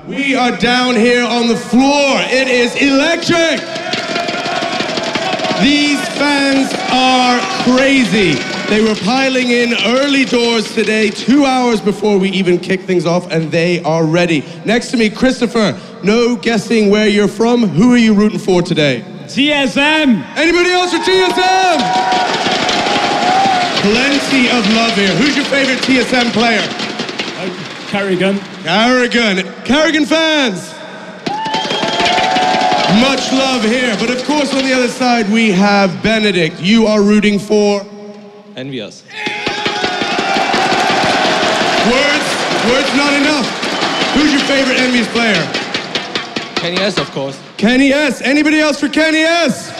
We are down here on the floor. It is electric. These fans are crazy. They were piling in early doors today, 2 hours before we even kick things off, and they are ready. Next to me, Christopher, no guessing where you're from. Who are you rooting for today? TSM. Anybody else for TSM? Plenty of love here. Who's your favorite TSM player? Carrigan. Carrigan fans. Much love here. But of course, on the other side, we have Benedict. You are rooting for? EnVyUS. Words not enough. Who's your favorite EnVyUS player? Kenny S, of course. Kenny S. Anybody else for Kenny S?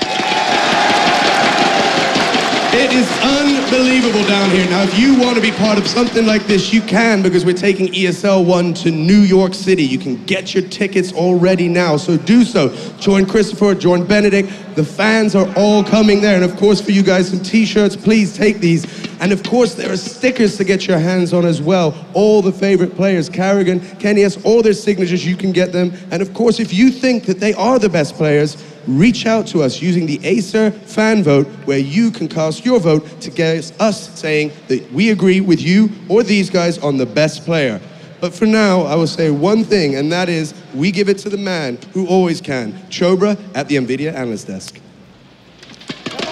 It is unbelievable down here. Now, if you want to be part of something like this, you can, because we're taking ESL One to New York City. You can get your tickets already now, so do so. Join Christopher, join Benedict. The fans are all coming there. And of course, for you guys, some t-shirts, please take these. And of course, there are stickers to get your hands on as well. All the favorite players, Carrigan, Kenny S, all their signatures, you can get them. And of course, if you think that they are the best players, reach out to us using the Acer fan vote, where you can cast your vote to get us saying that we agree with you or these guys on the best player. But for now, I will say one thing, and that is, we give it to the man who always can, Chobra at the NVIDIA Analyst Desk.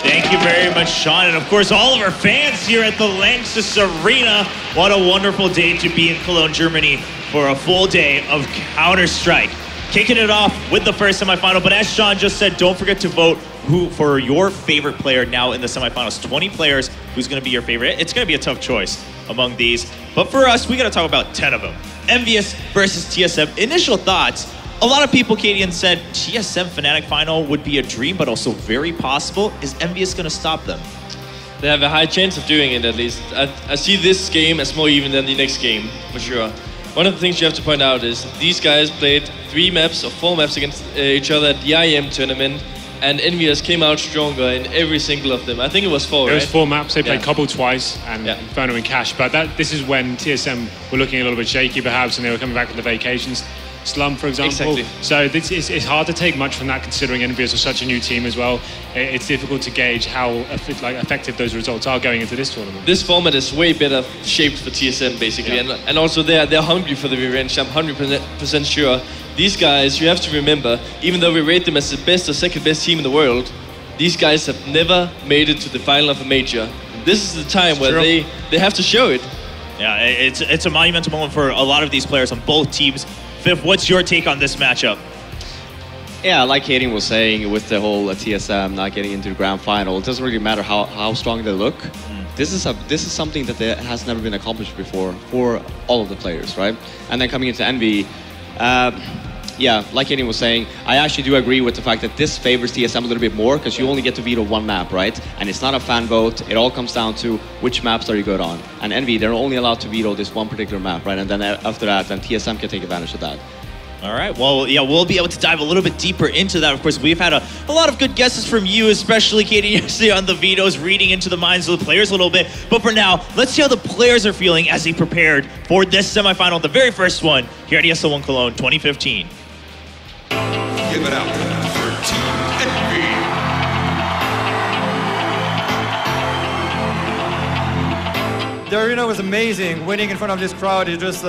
Thank you very much, Sean. And of course, all of our fans here at the Lanxess Arena. What a wonderful day to be in Cologne, Germany for a full day of Counter-Strike. Kicking it off with the first semifinal, but as Sean just said, don't forget to vote for your favorite player now in the semifinals. 20 players, who's gonna be your favorite? It's gonna be a tough choice among these, but for us, we gotta talk about 10 of them. EnVyUS versus TSM. Initial thoughts, a lot of people, Kadian, said TSM Fnatic final would be a dream, but also very possible. Is EnVyUS gonna stop them? They have a high chance of doing it, at least. I see this game as more even than the next game, for sure. One of the things you have to point out is these guys played 3 maps or 4 maps against each other at the IEM tournament, and EnVyUS came out stronger in every single of them. I think it was 4, It was right? 4 maps. They played Cobble twice and Inferno and Cash, but this is when TSM were looking a little bit shaky perhaps, and they were coming back from the vacations slump, for example. Exactly. So it's hard to take much from that, considering EnVyUS was such a new team as well. It's difficult to gauge how effective those results are going into this tournament. This format is way better shaped for TSM, basically, and also they're hungry for the revenge. I'm 100% sure. These guys, you have to remember, even though we rate them as the best or second best team in the world, these guys have never made it to the final of a major. This is the time where they have to show it. Yeah, it's a monumental moment for a lot of these players on both teams. Fifth, what's your take on this matchup? Yeah, like Hayden was saying, with the whole TSM not getting into the grand final, it doesn't really matter how strong they look. This is something that has never been accomplished before for all of the players, right? And then coming into Envy, yeah, like Hayden was saying, I actually do agree with the fact that this favors TSM a little bit more, because you only get to veto 1 map, right? And it's not a fan vote. It all comes down to which maps are you good on. And Envy, they're only allowed to veto this 1 particular map, right? And then after that, then TSM can take advantage of that. All right, well, yeah, we'll be able to dive a little bit deeper into that. Of course, we've had a lot of good guesses from you, especially Katie yesterday on the vetoes, reading into the minds of the players a little bit. But for now, let's see how the players are feeling as they prepared for this semifinal, the very first one here at ESL One Cologne 2015. Give it up for Team Envy. The arena was amazing. Winning in front of this crowd is just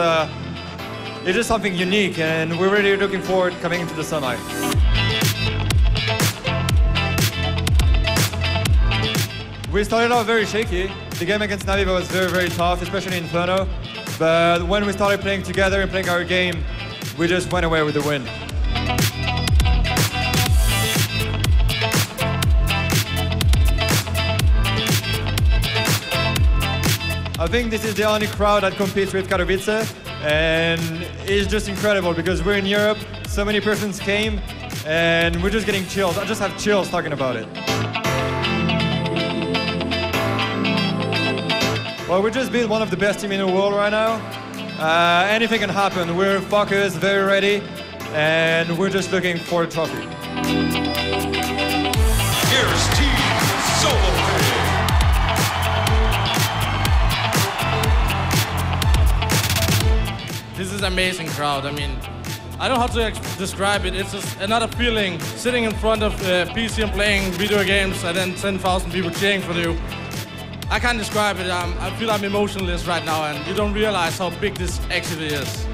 something unique, and we're really looking forward to coming into the semi. We started out very shaky. The game against Navi was very, very tough, especially in Inferno. But when we started playing together and playing our game, we just went away with the win. I think this is the only crowd that competes with Katowice, and it's just incredible because we're in Europe, so many persons came, and we're just getting chills. I just have chills talking about it. Well, we just beat one of the best teams in the world right now. Anything can happen. We're focused, very ready, and we're just looking for a trophy. Here's Team Solo. This is this amazing crowd. I mean, I don't know how to describe it. It's just another feeling, sitting in front of the PC and playing video games and then 10,000 people cheering for you. I can't describe it. I feel I'm emotionless right now, and you don't realize how big this actually is.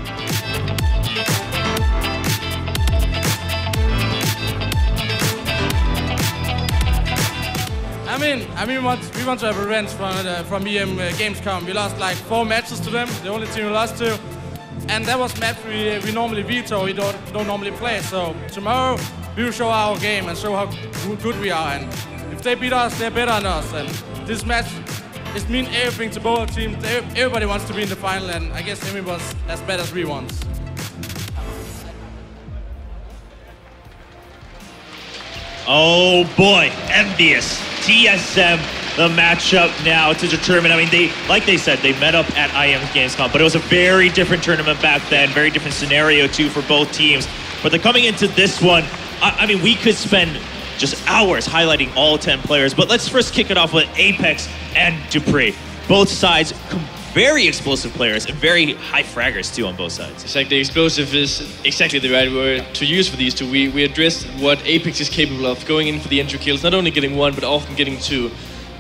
I mean, we want to have revenge from EM Gamescom. We lost like 4 matches to them, the only team we lost to. And that was match we normally veto, we don't normally play. So tomorrow, we will show our game and show how good we are. And if they beat us, they're better than us. And this match, it means everything to both teams. Everybody wants to be in the final, and I guess Emmy was as bad as we want. Oh boy, EnVyUS, TSM, the matchup now to determine. I mean, like they said, they met up at IM Gamescom, but it was a very different tournament back then, very different scenario too for both teams. But they're coming into this one. I mean, we could spend just hours highlighting all 10 players, but let's first kick it off with Apex and Dupree. Both sides, very explosive players and very high fraggers too on both sides. Exactly, explosive is exactly the right word to use for these two. We addressed what Apex is capable of, going in for the entry kills, not only getting 1, but often getting 2.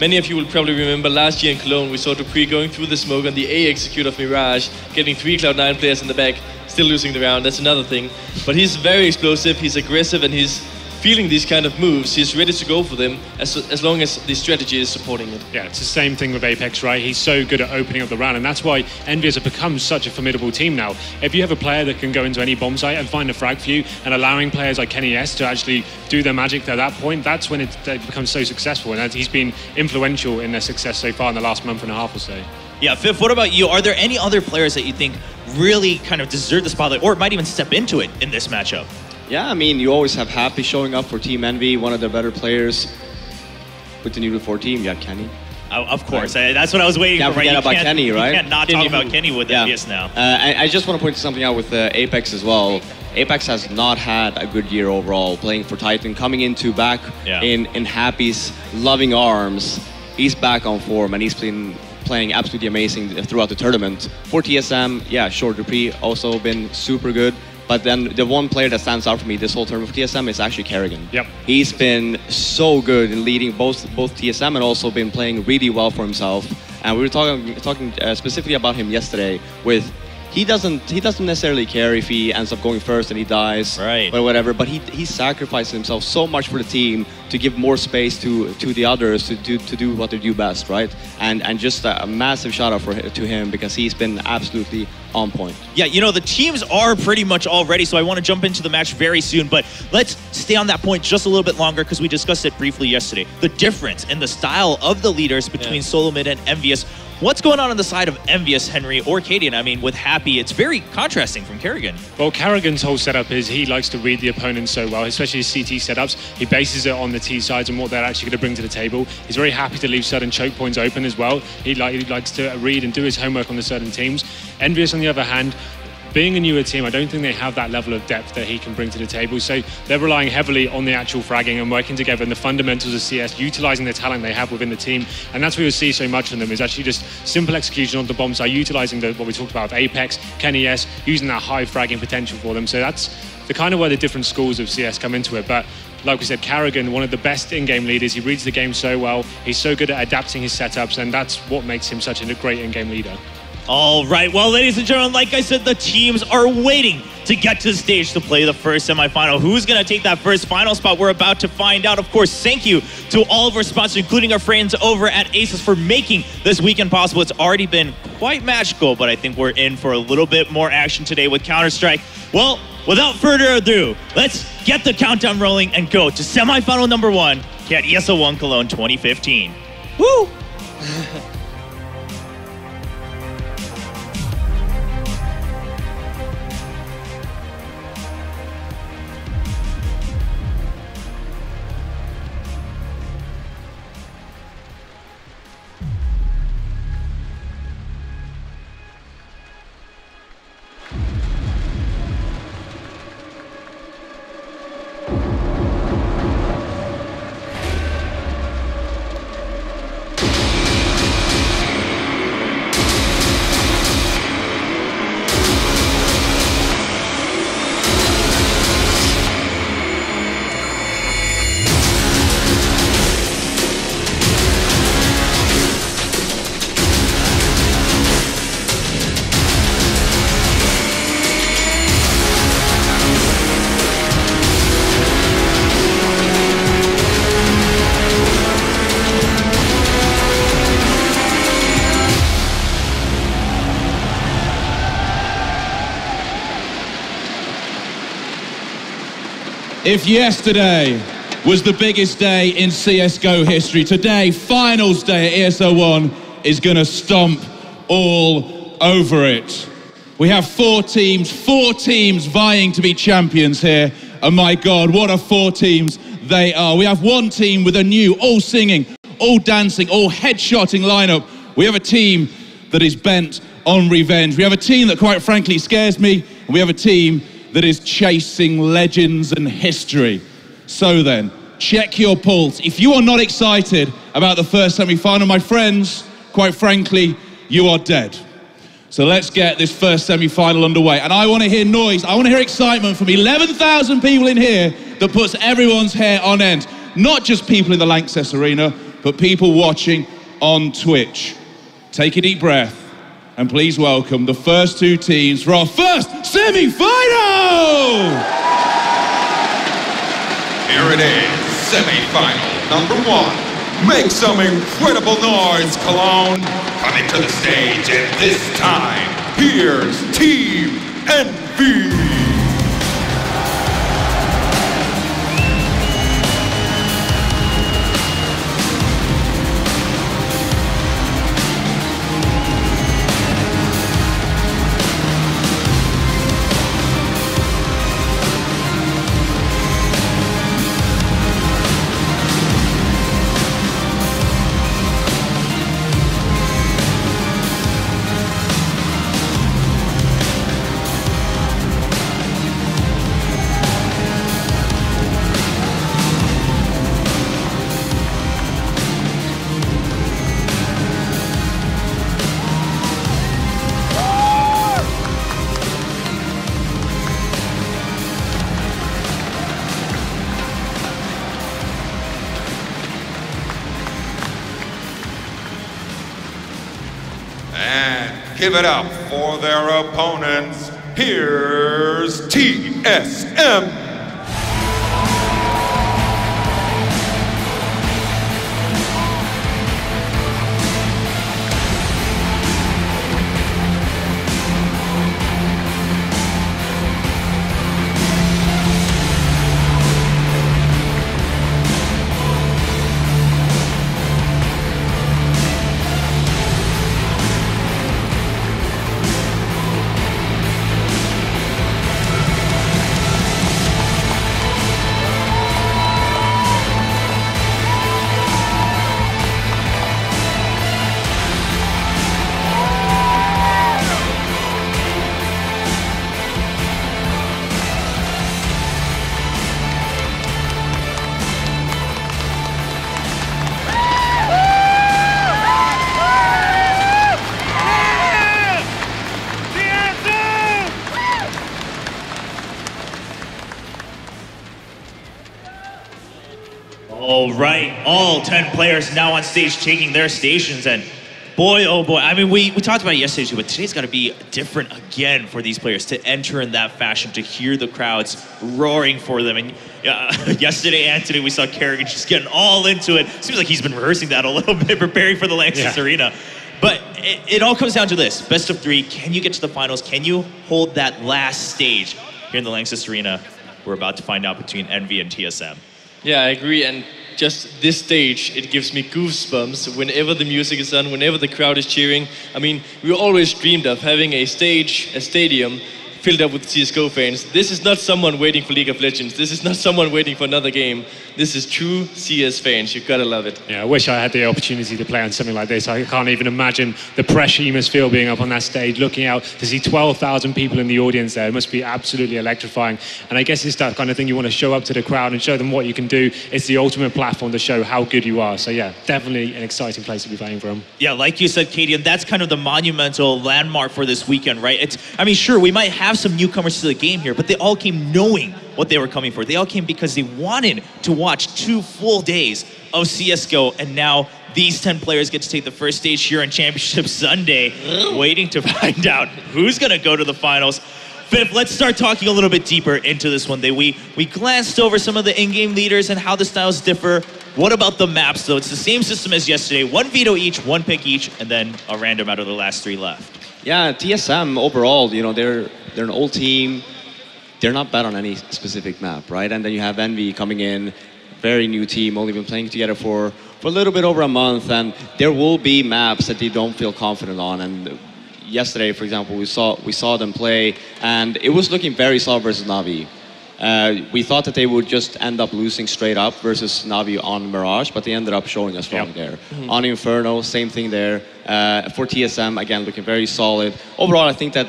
Many of you will probably remember last year in Cologne, we saw Dupree going through the smoke on the A execute of Mirage, getting 3 Cloud9 players in the back, still losing the round, that's another thing. But he's very explosive, he's aggressive, and he's feeling these kind of moves. He's ready to go for them as long as the strategy is supporting it. Yeah, it's the same thing with Apex, right? He's so good at opening up the round, and that's why EnVyUS have become such a formidable team now. If you have a player that can go into any bomb site and find a frag for you, and allowing players like Kenny S to actually do their magic at that point, that's when it becomes so successful, and he's been influential in their success so far in the last month and a half or so. Yeah, Fifth, what about you? Are there any other players that you think really kind of deserve the spotlight, or might even step into it in this matchup? Yeah, I mean, you always have Happy showing up for Team Envy, one of the better players with the new 4 team. You have Kenny. Of course, that's what I was waiting for. Forget about Kenny, right? You can't not talk about Kenny with EnVyUS now. I just want to point something out with Apex as well. Apex has not had a good year overall, playing for Titan, coming into back in Happy's loving arms. He's back on form, and he's been playing absolutely amazing throughout the tournament. For TSM, yeah, sure, Dupree also been super good. But then the one player that stands out for me this whole tournament for TSM is actually Kerrigan. Yep. He's been so good in leading both TSM and also been playing really well for himself. And we were talking specifically about him yesterday with he doesn't necessarily care if he ends up going first and he dies, right, or whatever, but he sacrificed himself so much for the team to give more space to the others to do what they do best, right? And just a massive shout out to him because he's been absolutely on point. Yeah, you know, the teams are pretty much all ready, so I want to jump into the match very soon, but let's stay on that point just a little bit longer because we discussed it briefly yesterday. The difference in the style of the leaders between Solomid and EnVyUS. What's going on the side of EnVyUS, Henry, or Cadian? I mean, with Happy, it's very contrasting from Kerrigan. Well, Kerrigan's whole setup is he likes to read the opponent so well, especially his CT setups. He bases it on the T sides and what they're actually going to bring to the table. He's very happy to leave certain choke points open as well. He likes to read and do his homework on the certain teams. EnVyUS, on the other hand, being a newer team, I don't think they have that level of depth that he can bring to the table. So they're relying heavily on the actual fragging and working together in the fundamentals of CS, utilizing the talent they have within the team. And that's what you'll see so much from them is actually just simple execution on the bomb side, utilizing what we talked about with Apex, Kenny S, using that high fragging potential for them. So that's the kind of where the different schools of CS come into it. But like we said, Kerrigan, one of the best in-game leaders. He reads the game so well. He's so good at adapting his setups, and that's what makes him such a great in-game leader. All right, well, ladies and gentlemen, like I said, the teams are waiting to get to the stage to play the first semifinal. Who's going to take that first final spot? We're about to find out. Of course, thank you to all of our sponsors, including our friends over at Aces for making this weekend possible. It's already been quite magical, but I think we're in for a little bit more action today with Counter-Strike. Well, without further ado, let's get the countdown rolling and go to semifinal number 1 at ESL One Cologne 2015. Woo! If yesterday was the biggest day in CSGO history, today, finals day at ESL One, is going to stomp all over it. We have four teams vying to be champions here. And my God, what a four teams they are. We have one team with a new, all singing, all dancing, all headshotting lineup. We have a team that is bent on revenge. We have a team that quite frankly scares me. And we have a team that is chasing legends and history. So then, check your pulse. If you are not excited about the first semi-final, my friends, quite frankly, you are dead. So let's get this first semi-final underway. And I want to hear noise, I want to hear excitement from 11,000 people in here that puts everyone's hair on end. Not just people in the Lanxess Arena, but people watching on Twitch. Take a deep breath and please welcome the first two teams for our first semi-final! Here it is, semi-final number 1. Make some incredible noise, Cologne. Coming to the stage, and this time, here's Team EnVy. And give it up for their opponents. Here's TSM. All right, all 10 players now on stage taking their stations, and boy, oh boy, I mean, we talked about it yesterday too, but today's got to be different again for these players to enter in that fashion, to hear the crowds roaring for them. And yesterday, Anthony, we saw Kerrigan just getting all into it. Seems like he's been rehearsing that a little bit, preparing for the Lanxess Arena. But it all comes down to this, best of 3, can you get to the finals? Can you hold that last stage here in the Lanxess Arena? We're about to find out between EnVy and TSM. Yeah, I agree, and just this stage, it gives me goosebumps whenever the music is on, whenever the crowd is cheering. I mean, we always dreamed of having a stage, a stadium, filled up with CSGO fans. This is not someone waiting for League of Legends. This is not someone waiting for another game. This is true CS fans. You've got to love it. Yeah, I wish I had the opportunity to play on something like this. I can't even imagine the pressure you must feel being up on that stage, looking out to see 12,000 people in the audience there. It must be absolutely electrifying. And I guess it's that kind of thing you want to show up to the crowd and show them what you can do. It's the ultimate platform to show how good you are. So yeah, definitely an exciting place to be playing from. Yeah, like you said, Katie, and that's kind of the monumental landmark for this weekend, right? I mean, sure, we might have some newcomers to the game here, but they all came knowing what they were coming for. They all came because they wanted to watch 2 full days of CSGO, and now these 10 players get to take the first stage here on Championship Sunday, waiting to find out who's gonna go to the finals. Viv, let's start talking a little bit deeper into this one. We glanced over some of the in-game leaders and how the styles differ. What about the maps, though? It's the same system as yesterday. 1 veto each, 1 pick each, and then a random out of the last 3 left. Yeah, TSM overall, you know, they're an old team. they're not bad on any specific map, right? And then you have Envy coming in, very new team, only been playing together for a little bit over a month, and there will be maps that they don't feel confident on. And yesterday, for example, we saw them play, and it was looking very solid versus Na'Vi. We thought that they would just end up losing straight up versus Na'Vi on Mirage, but they ended up showing us strong there. On Inferno, same thing there. For TSM, again, looking very solid. Overall, I think that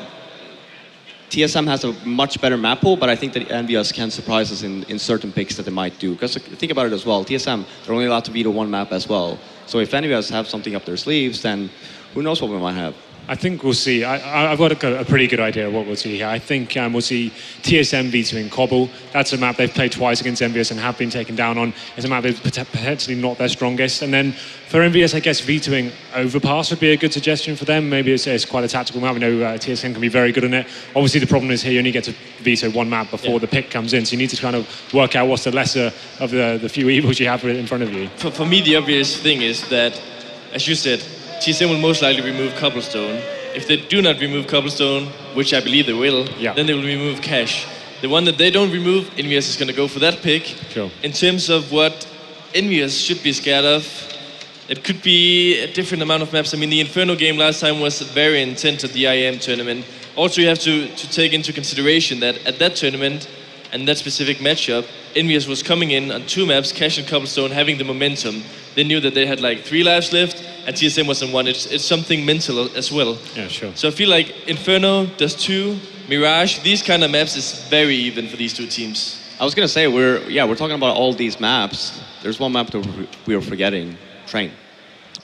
TSM has a much better map pool, but I think that EnVyUS can surprise us in certain picks that they might do. Because think about it as well, TSM, they're only allowed to veto one map as well. So if EnVyUS have something up their sleeves, then who knows what we might have. I think we'll see. I've got a pretty good idea of what we'll see here. I think we'll see TSM vetoing Cobble. That's a map they've played twice against EnVyUS and have been taken down on. It's a map that's potentially not their strongest. And then for EnVyUS, I guess vetoing Overpass would be a good suggestion for them. Maybe it's quite a tactical map. We know TSM can be very good on it. Obviously, the problem is here you only get to veto one map before the pick comes in. So you need to kind of work out what's the lesser of the few evils you have in front of you. For me, the obvious thing is that, as you said, TSM will most likely remove Cobblestone. If they do not remove Cobblestone, which I believe they will, then they will remove Cash. The one that they don't remove, EnVyUS is going to go for that pick. Sure. In terms of what EnVyUS should be scared of, it could be a different amount of maps. I mean, the Inferno game last time was very intense at the IEM tournament. Also, you have to take into consideration that at that tournament and that specific matchup, EnVyUS was coming in on 2 maps, Cash and Cobblestone, having the momentum. They knew that they had like 3 lives left, and TSM was on 1. It's something mental as well. Yeah, sure. So I feel like Inferno, Dust 2, Mirage, these kind of maps is very even for these 2 teams. I was gonna say we're talking about all these maps. There's one map that we are forgetting, Train.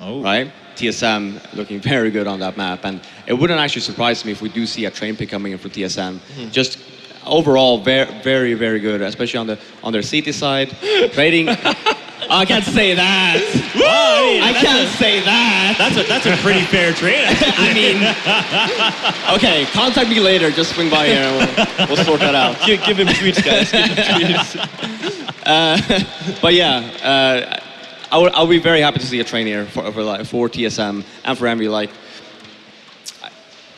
Oh. Right? TSM looking very good on that map, and it wouldn't actually surprise me if we do see a Train pick coming in for TSM. Just overall, very, very good, especially on their CT side. Trading. I can't say that. I can't say that. That's a pretty fair trade. I mean, okay, contact me later. Just swing by here and we'll sort that out. Give him tweets, guys. Give him tweets. But yeah, I'll be very happy to see a Train here for TSM and for Envy. Like,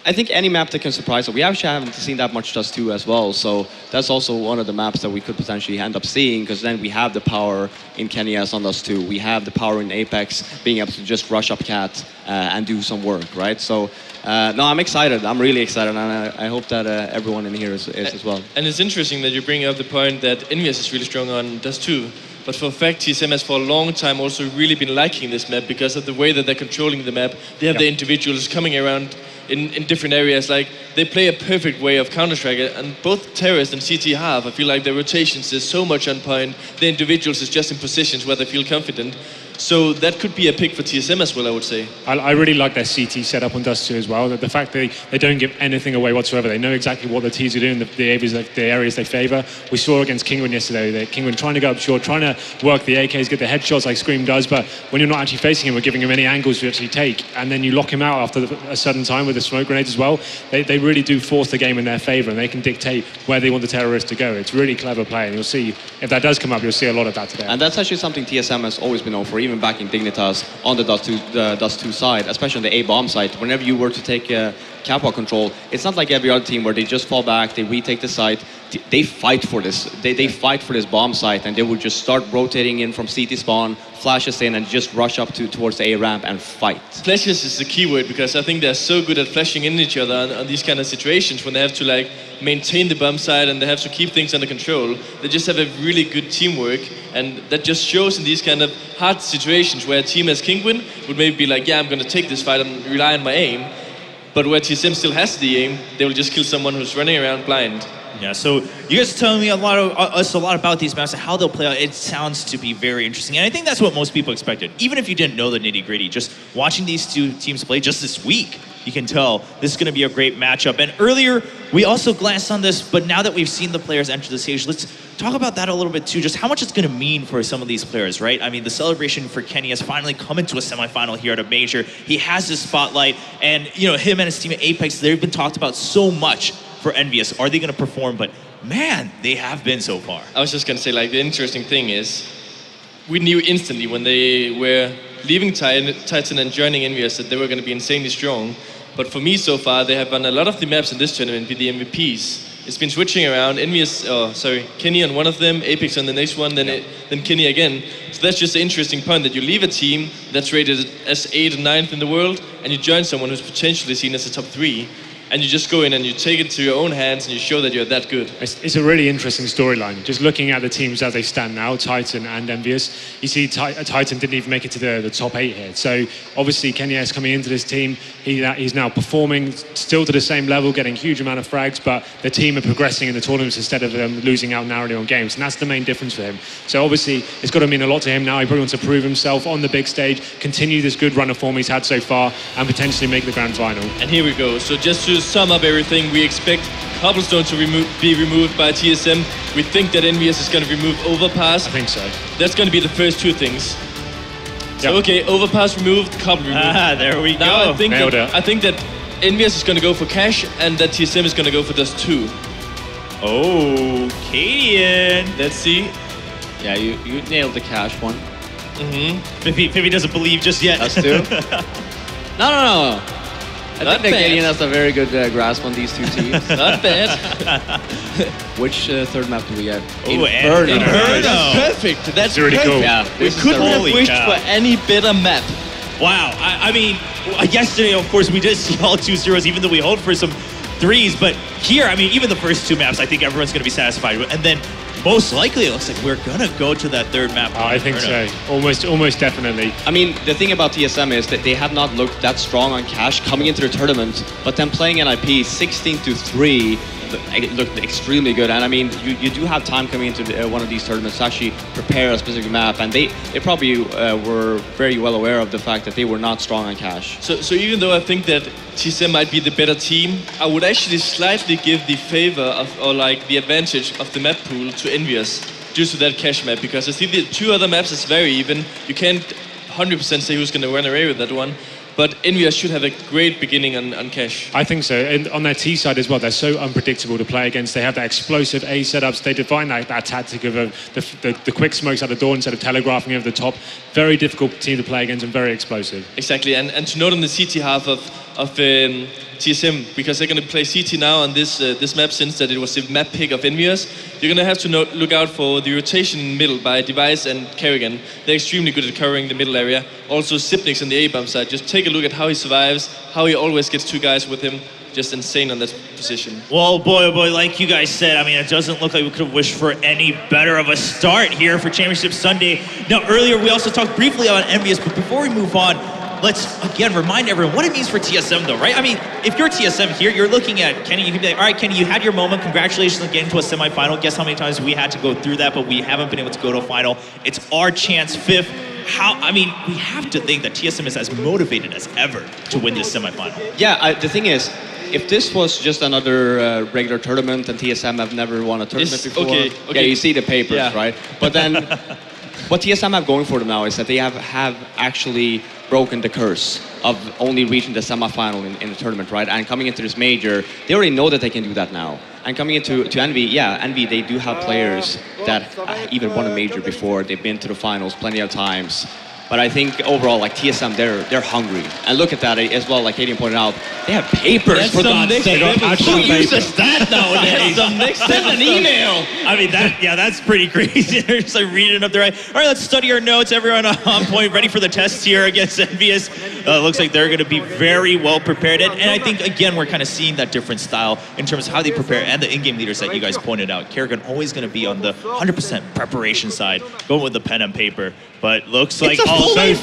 I think any map that can surprise us. We actually haven't seen that much Dust 2 as well, so that's also one of the maps that we could potentially end up seeing, because then we have the power in KennyS on Dust 2. We have the power in Apex, being able to just rush up Cat and do some work, right? So, no, I'm excited. I'm really excited, and I hope that everyone in here is as well. And it's interesting that you bring up the point that EnVyUS is really strong on Dust 2. But for a fact, TSM has for a long time also really been liking this map because of the way that they're controlling the map. They have the individuals coming around in different areas. Like, they play a perfect way of Counter-Strike, and both Terrorist and CT have. I feel like their rotations is so much on point. The individuals is just in positions where they feel confident. So that could be a pick for TSM as well, I would say. I really like their CT setup on Dust 2 as well. The fact that they don't give anything away whatsoever. They know exactly what the T's are doing, the areas they favour. We saw against Kingwin yesterday, that Kingwin trying to go up short, trying to work the AKs, get the headshots like Scream does, but when you're not actually facing him or giving him any angles to actually take, and then you lock him out after a sudden time with the smoke grenades as well, they really do force the game in their favour, and they can dictate where they want the terrorists to go. It's really clever play, and you'll see, if that does come up, you'll see a lot of that today. And that's actually something TSM has always been known for, even back in Dignitas on the Dust 2 side, especially on the A-bomb side. Whenever you were to take catwalk control, it's not like every other team where they just fall back, they retake the site. They fight for this. They fight for this bomb site, and they would just start rotating in from CT spawn, flashes in, and just rush up towards the A ramp and fight. Flashes is the key word, because I think they're so good at flashing in each other on these kind of situations when they have to like maintain the bomb site and they have to keep things under control. They just have a really good teamwork, and that just shows in these kind of hard situations where a team as Kingwin would maybe be like, yeah, I'm going to take this fight and rely on my aim. But where TSM still has the aim, they will just kill someone who's running around blind. Yeah, so you guys are telling me a lot about these maps and how they'll play out. It sounds to be very interesting, and I think that's what most people expected. Even if you didn't know the nitty-gritty, just watching these 2 teams play just this week, you can tell this is going to be a great matchup. And earlier, we also glanced on this, but now that we've seen the players enter the stage, let's talk about that a little bit too, just how much it's going to mean for some of these players, right? I mean, the celebration for Kenny has finally come into a semifinal here at a major. He has his spotlight, and you know, him and his team at Apex, they've been talked about so much for EnVyUS. Are they going to perform? But man, they have been so far. I was just going to say, like, the interesting thing is, we knew instantly when they were leaving Titan and joining EnVyUS that they were going to be insanely strong. But for me so far, they have on a lot of the maps in this tournament be the MVPs. it's been switching around. Kenny on one of them, Apex on the next one, then Kenny again. So that's just an interesting point that you leave a team that's rated as 8th and 9th in the world, and you join someone who's potentially seen as a top 3. And you just go in and you take it to your own hands and you show that you're that good. It's a really interesting storyline. Just looking at the teams as they stand now, Titan and EnVyUS, you see Titan didn't even make it to the top 8 here. So obviously Kenny S coming into this team, he's now performing still to the same level, getting a huge amount of frags, but the team are progressing in the tournaments instead of them losing out narrowly on games. And that's the main difference for him. So obviously it's got to mean a lot to him now. He probably wants to prove himself on the big stage, continue this good run of form he's had so far, and potentially make the grand final. And here we go. So just to sum up everything, we expect Cobblestone to be removed by TSM. We think that EnVyUS is going to remove Overpass. I think so. That's going to be the first 2 things. So, Yep. okay, Overpass removed, Cobble removed. There we go. Now I think Nailed that, it. I think that EnVyUS is going to go for Cash and that TSM is going to go for Dust 2. Oh, Cadian. Let's see. Yeah, you nailed the cash one. Pippi doesn't believe just yet. Us too. No. I Not think that bad. Gideon has a very good grasp on these 2 teams. Not bad. Which third map do we get? Oh, Inferno. Inferno. That's perfect. That's really perfect. cool. Yeah, We this is couldn't the have Holy wished cow. for any better map. Wow. I mean, yesterday, of course, we did see all 2 zeros, even though we hoped for some 3s. But here, I mean, even the first 2 maps, I think everyone's going to be satisfied with. And then most likely, it looks like we're going to go to that 3rd map. I think so. Almost definitely. I mean, the thing about TSM is that they have not looked that strong on cash coming into the tournament, but then playing NIP 16-3 it looked extremely good. And I mean, you do have time coming into one of these tournaments to actually prepare a specific map, and they probably were very well aware of the fact that they were not strong on cash. So even though I think that TSM might be the better team, I would actually slightly give the favor of, or like the advantage of the map pool to EnVyUS due to that cash map, because I see the 2 other maps is very even. You can't 100% say who's going to run away with that one. But EnVyUS should have a great beginning on cash. I think so. And on their T side as well, they're so unpredictable to play against. They have that explosive A setups. They define that tactic of the quick smokes at the door instead of telegraphing over the top. Very difficult team to play against and very explosive. Exactly. And to note on the CT half of TSM, because they're going to play CT now on this map, since that it was the map pick of EnVyUS, you're going to have to look out for the rotation in the middle by Device and Kerrigan. They're extremely good at covering the middle area. Also Sipnix on the A-bomb side. Just take a look at how he survives, how he always gets 2 guys with him. Just insane on that position. Well, boy, oh boy, like you guys said, I mean, it doesn't look like we could have wished for any better of a start here for Championship Sunday. Now, earlier we also talked briefly about EnVyUS, but before we move on, let's again remind everyone what it means for TSM, though, right? I mean, if you're TSM here, you're looking at Kenny, you can be like, all right, Kenny, you had your moment. Congratulations on getting to a semifinal. Guess how many times we had to go through that, but we haven't been able to go to a final. It's our chance, 5th. I mean, we have to think that TSM is as motivated as ever to win this semifinal. Yeah, the thing is, if this was just another regular tournament and TSM have never won a tournament before, okay. yeah, you see the papers, Yeah. right? But then, what TSM have going for them now is that they have actually broken the curse of only reaching the semifinal in the tournament, right? And coming into this major, they already know that they can do that now. And coming into EnVy, yeah, EnVy, they do have players that even won a major before. They've been to the finals plenty of times. But I think overall, like TSM, they're hungry. And look at that as well, like Aiden pointed out, they have papers for God's sake. Who uses that nowadays? Send an email. I mean, that's pretty crazy. They're just like reading up there. All right, let's study our notes. Everyone on point, ready for the tests here against EnVyUS. Looks like they're going to be very well prepared. And I think, again, we're kind of seeing that different style in terms of how they prepare and the in-game leaders that you guys pointed out. Kerrigan always going to be on the 100% preparation side, going with the pen and paper. But looks like so deep.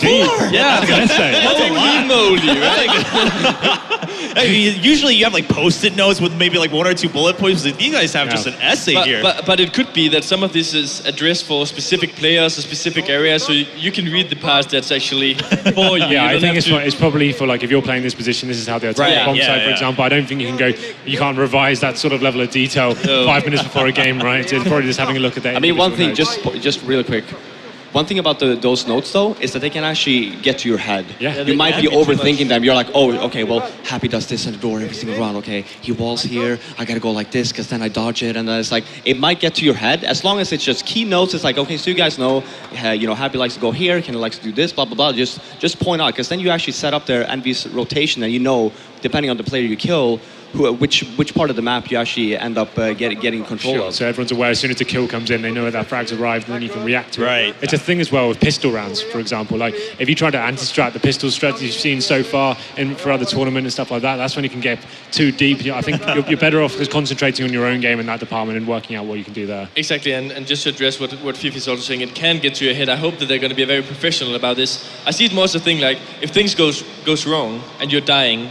Yeah, I was gonna say. That's a lot. I mean, usually you have like post-it notes with maybe like 1 or 2 bullet points. You guys have just an essay here. But it could be that some of this is addressed for specific players or specific areas, so you can read the part that's actually for you. Yeah, I think it's probably for like if you're playing this position, this is how they'll take bomb side, for example. I don't think you can't revise that sort of level of detail 5 minutes before a game, right? It's probably just having a look at that. I mean, one thing, just really quick. One thing about those notes, though, is that they can actually get to your head. Yeah. You might be overthinking them. You're like, oh, okay, well, Happy does this on the door every single round. Okay, he walls here. I got to go like this because then I dodge it. And then it's like, it might get to your head. As long as it's just key notes, it's like, okay, so you guys know, Happy likes to go here. Kenny likes to do this, blah, blah, blah. Just point out, because then you actually set up their EnVyUS rotation and you know, depending on the player you kill, which part of the map you actually end up getting control of. So everyone's aware as soon as the kill comes in, they know that frag's arrived, and then you can react to Right. it. It's a thing as well with pistol rounds, for example. Like if you try to anti-strat the pistol strategy you've seen so far for other tournament and stuff like that, that's when you can get too deep. I think you're better off just concentrating on your own game in that department and working out what you can do there. Exactly, and just to address what Fifi is also saying, it can get to your head. I hope that they're going to be very professional about this. I see it more as a thing like, if things goes wrong and you're dying,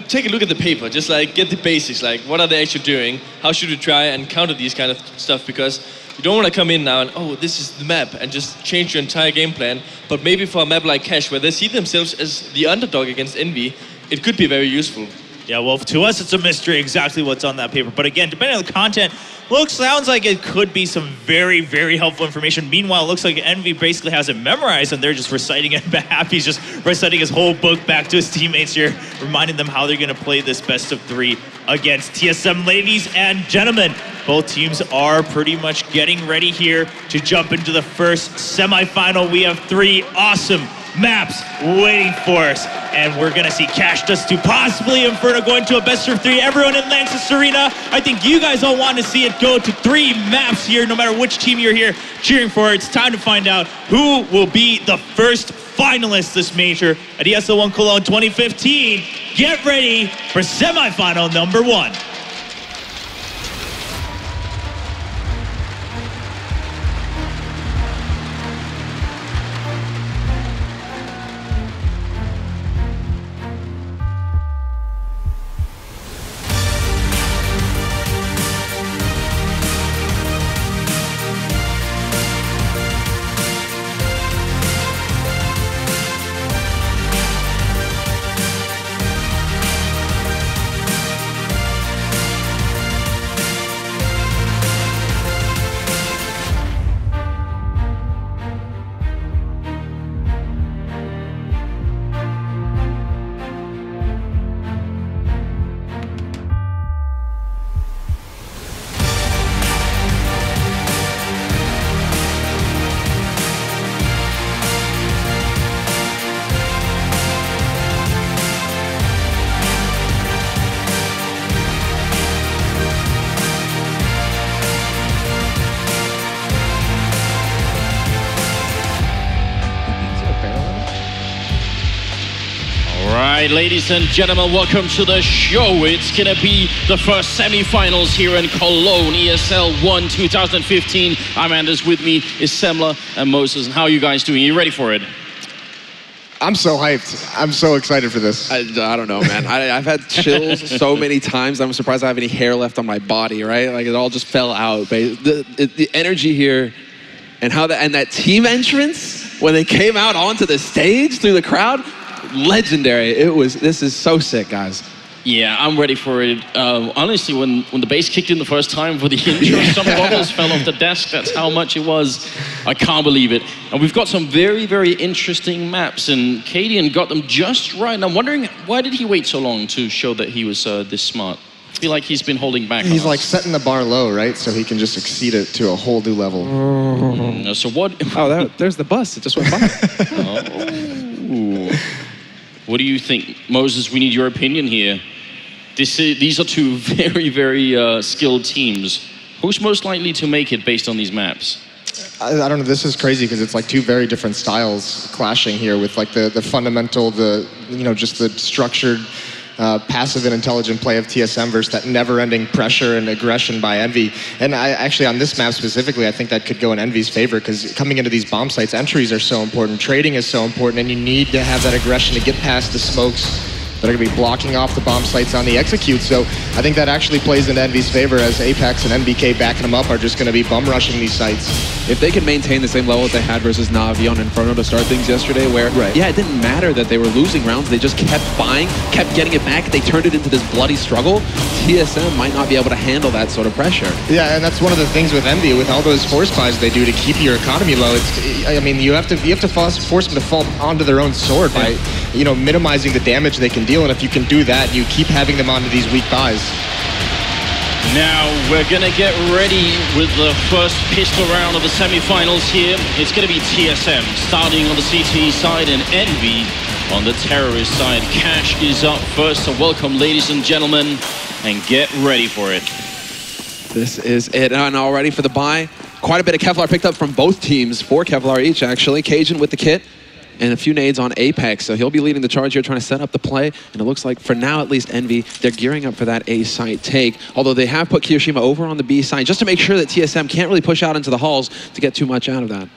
take a look at the paper, just like get the basics, like what are they actually doing, how should we try and counter these kind of stuff, because you don't want to come in now and, oh, this is the map, and just change your entire game plan. But maybe for a map like Cash, where they see themselves as the underdog against Envy, it could be very useful. Yeah, well, to us, it's a mystery exactly what's on that paper. But again, depending on the content, sounds like it could be some very, very helpful information. Meanwhile, it looks like Envy basically has it memorized, and they're just reciting it back. He's just reciting his whole book back to his teammates here, reminding them how they're going to play this best of 3 against TSM. Ladies and gentlemen, both teams are pretty much getting ready here to jump into the first semifinal. We have 3 awesome maps waiting for us, and we're gonna see Cash Dust to possibly Inferno going to a best of 3. Everyone in Lanxess Arena, I think you guys all want to see it go to 3 maps here, no matter which team you're here cheering for. It's time to find out who will be the first finalist this major at ESL One Cologne 2015. Get ready for semifinal number 1. right, ladies and gentlemen, welcome to the show. It's gonna be the first semi-finals here in Cologne, ESL One 2015. I'm Anders, with me is Semler and Moses. And how are you guys doing? Are you ready for it? I'm so hyped. I'm so excited for this. I don't know, man. I've had chills so many times. I'm surprised I have any hair left on my body, right? Like, it all just fell out. But the energy here and how that team entrance, when they came out onto the stage through the crowd, legendary. This is so sick, guys. Yeah, I'm ready for it. Honestly, when the bass kicked in the first time for the intro, some bottles fell off the desk. That's how much it was. I can't believe it. And we've got some very, very interesting maps, and Cadian got them just right. And I'm wondering, why did he wait so long to show that he was this smart? I feel like he's been holding back. He's like setting the bar low, right? So he can just exceed it to a whole new level. So what? Oh, there's the bus. It just went by. Oh. What do you think, Moses? We need your opinion here. These are two very, very skilled teams. Who's most likely to make it based on these maps? I don't know. This is crazy because it's like two very different styles clashing here with like the fundamental, just the structured, passive and intelligent play of TSM versus that never-ending pressure and aggression by Envy. And I actually, on this map specifically, I think that could go in Envy's favor because coming into these bomb sites, entries are so important, trading is so important, and you need to have that aggression to get past the smokes that are going to be blocking off the bomb sites on the execute. So I think that actually plays into Envy's favor as Apex and NBK backing them up are just going to be bum rushing these sites. If they can maintain the same level that they had versus Na'Vi on Inferno to start things yesterday, where, yeah, it didn't matter that they were losing rounds, they just kept buying, kept getting it back, they turned it into this bloody struggle, TSM might not be able to handle that sort of pressure. Yeah, and that's one of the things with Envy, with all those force buys they do to keep your economy low. You have to force them to fall onto their own sword by, minimizing the damage they can deal, and if you can do that, you keep having them onto these weak buys. Now we're gonna get ready with the first pistol round of the semi-finals here. It's gonna be TSM starting on the CT side and Envy On the terrorist side, Cash is up first, so welcome, ladies and gentlemen, and get ready for it. This is it, and already for the buy. Quite a bit of Kevlar picked up from both teams, 4 Kevlar each actually. Cajun with the kit, and a few nades on Apex, so he'll be leading the charge here, trying to set up the play, and it looks like, for now at least, Envy, they're gearing up for that A site take, although they have put Kiyoshima over on the B side, just to make sure that TSM can't really push out into the halls to get too much out of that.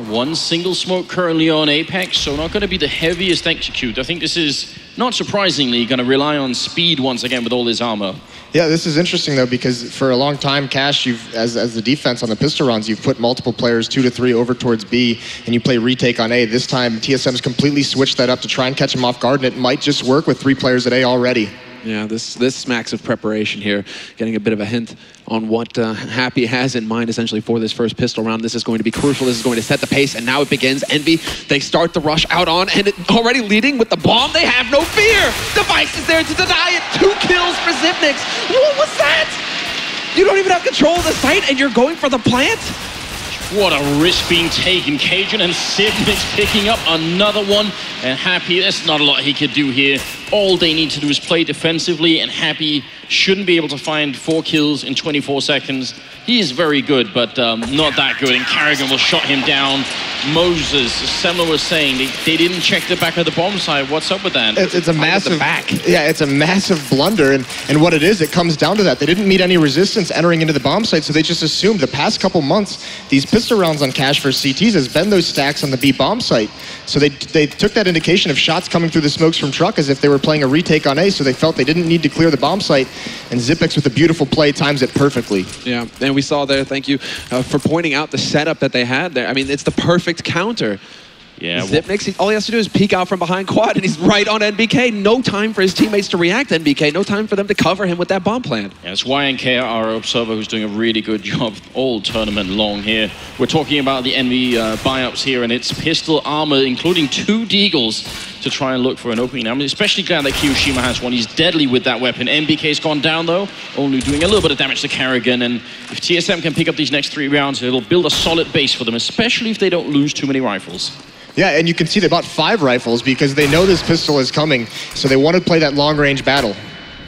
One single smoke currently on Apex, so not going to be the heaviest execute. I think this is, not surprisingly, going to rely on speed once again with all his armor. Yeah, this is interesting though, because for a long time, Cash, as the defense on the pistol rounds, you've put multiple players 2 to 3 over towards B, and you play retake on A. This time, TSM's completely switched that up to try and catch him off guard, and it might just work with 3 players at A already. Yeah, this smacks of preparation here, getting a bit of a hint on what Happy has in mind essentially for this first pistol round. This is going to be crucial. This is going to set the pace, and now it begins. Envy, they start the rush out on, and already leading with the bomb. They have no fear. Device is there to deny it. 2 kills for Zipnix. What was that? You don't even have control of the site, and you're going for the plant? What a risk being taken. Cajun and Zipnix picking up another one. And Happy, there's not a lot he could do here. All they need to do is play defensively, and Happy shouldn't be able to find 4 kills in 24 seconds. He is very good, but not that good, and Carrigan will shut him down. Moses, Semler was saying they didn't check the back of the bomb side. What's up with that? It's a massive yeah, it's a massive blunder, and what it is, it comes down to that. They didn't meet any resistance entering into the bomb site, so they just assumed the past couple months, these pistol rounds on Cash for CTs has been those stacks on the B bomb site. So they took that indication of shots coming through the smokes from truck as if they were playing a retake on A, so they felt they didn't need to clear the bomb site, and Zipix with a beautiful play times it perfectly. Yeah, and we saw there, thank you for pointing out the setup that they had there. I mean, it's the perfect counter. Yeah, Zipnix, all he has to do is peek out from behind quad, and he's right on NBK. No time for his teammates to react to NBK. No time for them to cover him with that bomb plant. Yeah, it's YNK, our observer, who's doing a really good job all tournament long here. We're talking about the Envy buy-ups here, and it's pistol armor, including 2 Deagles, to try and look for an opening. I'm especially glad that Kiyoshima has one. He's deadly with that weapon. NBK's gone down, though, only doing a little bit of damage to Carrigan, and if TSM can pick up these next 3 rounds, it'll build a solid base for them, especially if they don't lose too many rifles. Yeah, and you can see they bought 5 rifles because they know this pistol is coming, so they want to play that long-range battle.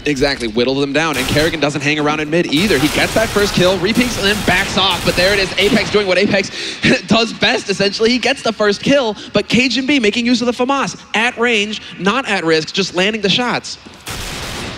Exactly, whittle them down, and Carrigan doesn't hang around in mid either. He gets that first kill, repeats, and then backs off, but there it is, Apex doing what Apex does best, essentially. He gets the first kill, but Cajun B making use of the FAMAS. At range, not at risk, just landing the shots.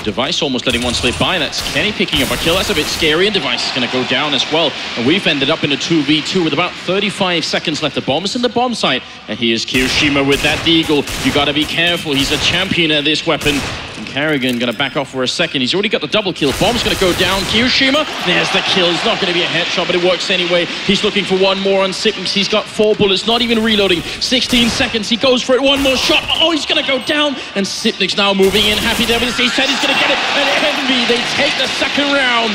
Device almost letting one slip by. That's Kenny picking up a kill. That's a bit scary, and Device is going to go down as well. And we've ended up in a 2v2 with about 35 seconds left. The bomb is in the bomb site, and here's Kiyoshima with that Deagle. You got to be careful. He's a champion at this weapon. And Carrigan going to back off for a second. He's already got the double kill. Bomb's going to go down. Kiyoshima, there's the kill. It's not going to be a headshot, but it works anyway. He's looking for one more on Zipnix. He's got 4 bullets, not even reloading. 16 seconds. He goes for it. One more shot. Oh, he's going to go down. And Zipnix now moving in. Happy Devils. He said he's going to get it. And Envy, they take the second round.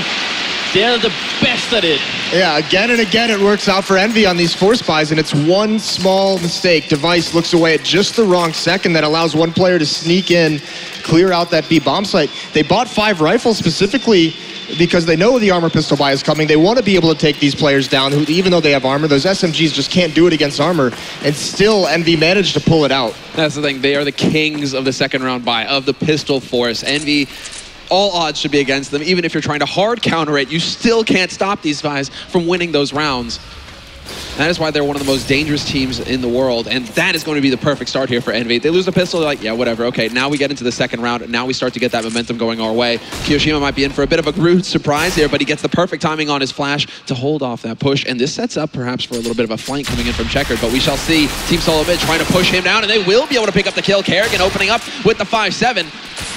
They're the best at it. Yeah, again and again it works out for Envy on these force buys, and it's one small mistake. Device looks away at just the wrong second that allows one player to sneak in, clear out that B bomb site. They bought 5 rifles specifically because they know the armor pistol buy is coming. They want to be able to take these players down, who, even though they have armor, those SMGs just can't do it against armor, and still Envy managed to pull it out. That's the thing. They are the kings of the second round buy, of the pistol force. Envy, all odds should be against them. Even if you're trying to hard counter it, you still can't stop these guys from winning those rounds. That is why they're one of the most dangerous teams in the world, and that is going to be the perfect start here for Envy. They lose the pistol, they're like, yeah, whatever. Okay, now we get into the second round, and now we start to get that momentum going our way. Kiyoshima might be in for a bit of a rude surprise here, but he gets the perfect timing on his flash to hold off that push, and this sets up perhaps for a little bit of a flank coming in from Checkered, but we shall see Team Solo Mid trying to push him down, and they will be able to pick up the kill. Carrigan opening up with the 5-7.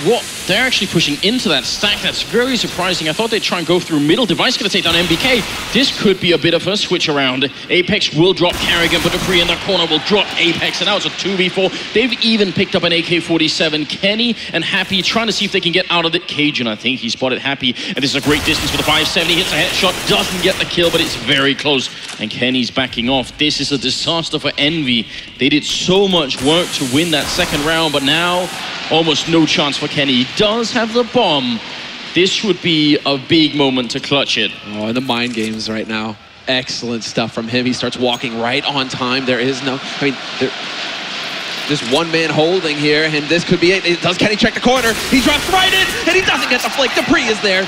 What? They're actually pushing into that stack. That's very surprising. I thought they'd try and go through middle. Device going to take down NBK. This could be a bit of a switch around. Apex will drop Carrigan, but Dupree in the corner will drop Apex, and now it's a 2v4. They've even picked up an AK-47. Kenny and Happy trying to see if they can get out of it. Cajun, I think he spotted Happy, and this is a great distance for the 5-7. He hits a headshot, doesn't get the kill, but it's very close, and Kenny's backing off. This is a disaster for Envy. They did so much work to win that second round, but now almost no chance for Kenny. He does have the bomb. This would be a big moment to clutch it. Oh, and the mind games right now. Excellent stuff from him. He starts walking right on time. There is no, I mean, there's one man holding here, and this could be it. Does Kenny check the corner? He drops right in, and he doesn't get the flick. Dupree is there.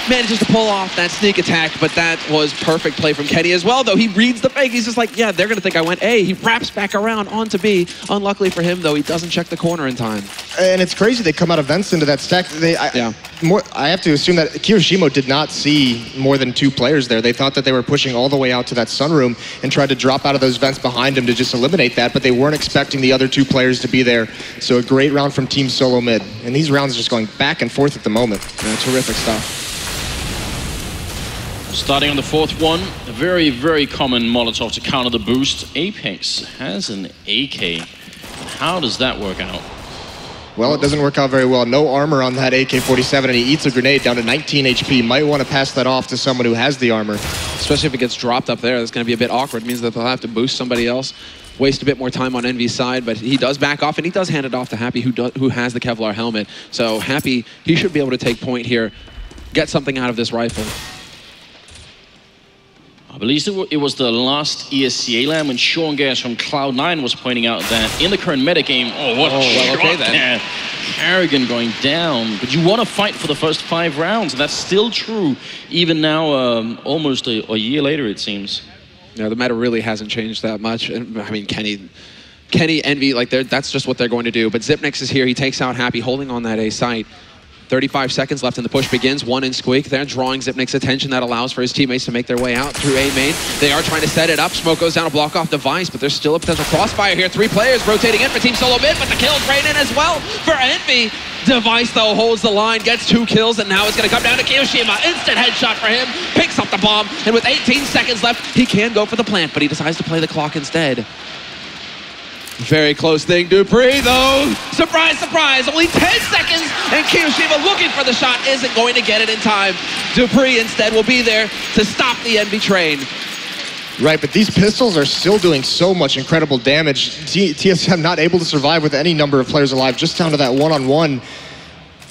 Manages to pull off that sneak attack, but that was perfect play from Kenny as well, though. He reads the fake. He's just like, yeah, they're going to think I went A. He wraps back around onto B. Unluckily for him, though, he doesn't check the corner in time. And it's crazy they come out of vents into that stack. I have to assume that Kiyoshimo did not see more than 2 players there. They thought that they were pushing all the way out to that sunroom and tried to drop out of those vents behind him to just eliminate that, but they weren't expecting the other 2 players to be there. So a great round from Team Solo Mid. And these rounds are just going back and forth at the moment. Yeah, terrific stuff. Starting on the 4th one, a very, very common Molotov to counter the boost. Apex has an AK. How does that work out? Well, it doesn't work out very well. No armor on that AK-47, and he eats a grenade down to 19 HP. Might want to pass that off to someone who has the armor. Especially if it gets dropped up there, that's going to be a bit awkward. It means that they'll have to boost somebody else, waste a bit more time on Envy's side, but he does back off, and he does hand it off to Happy, who has the Kevlar helmet. So Happy, he should be able to take point here, get something out of this rifle. I believe it was the last ESCA LAN when Sean Gares from Cloud9 was pointing out that in the current metagame, what a shot okay then. there. Harrigan going down, but you want to fight for the first 5 rounds, and that's still true even now, almost a year later, it seems. Yeah, the meta really hasn't changed that much. I mean, Kenny, Envy, like that's just what they're going to do. But Zipnix is here. He takes out Happy, holding on that A site. 35 seconds left and the push begins. 1 in Squeak there, drawing Zipnik's attention. That allows for his teammates to make their way out through A main. They are trying to set it up. Smoke goes down to block off Device, but there's still a potential crossfire here. 3 players rotating in for Team Solo Mid, but the kills rain in as well for Envy. Device, though, holds the line, gets 2 kills, and now it's going to come down to Kiyoshima. Instant headshot for him, picks up the bomb, and with 18 seconds left, he can go for the plant, but he decides to play the clock instead. Very close thing. Dupree, though. Surprise, surprise. Only 10 seconds, and Kiyoshima looking for the shot isn't going to get it in time. Dupree instead will be there to stop the Envy train. Right, but these pistols are still doing so much incredible damage. TSM not able to survive with any number of players alive, just down to that one-on-one.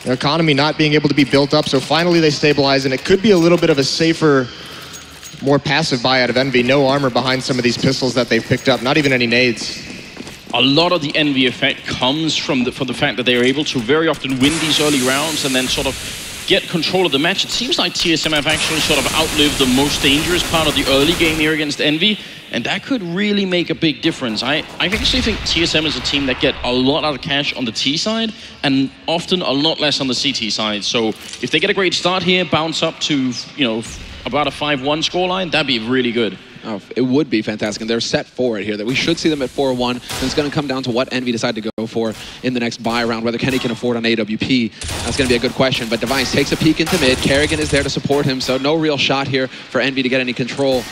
Their economy not being able to be built up, so finally they stabilize, and it could be a little bit of a safer, more passive buy out of Envy. No armor behind some of these pistols that they've picked up, not even any nades. A lot of the Envy effect comes from the fact that they are able to very often win these early rounds and then sort of get control of the match. It seems like TSM have actually sort of outlived the most dangerous part of the early game here against Envy, and that could really make a big difference. I actually think TSM is a team that get a lot out of cash on the T side and often a lot less on the CT side. So if they get a great start here, bounce up to, you know, about a 5-1 scoreline, that'd be really good. Oh, it would be fantastic, and they're set for it here. That we should see them at 4-1, and it's going to come down to what Envy decide to go for in the next buy round, whether Kenny can afford on AWP. That's going to be a good question, but Device takes a peek into mid. Kerrigan is there to support him, so no real shot here for Envy to get any control.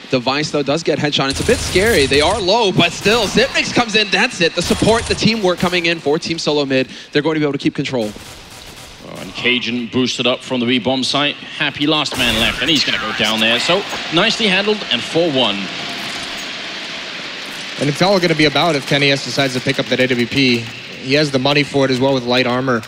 Device, though, does get headshot. It's a bit scary. They are low, but still, Zipnix comes in. That's it. The support, the teamwork coming in for Team Solo Mid. They're going to be able to keep control. And Cajun boosted up from the B-bomb site. Happy last man left, and he's going to go down there. So, nicely handled, and 4-1. And it's all going to be about if Kenny S decides to pick up that AWP. He has the money for it as well with light armor.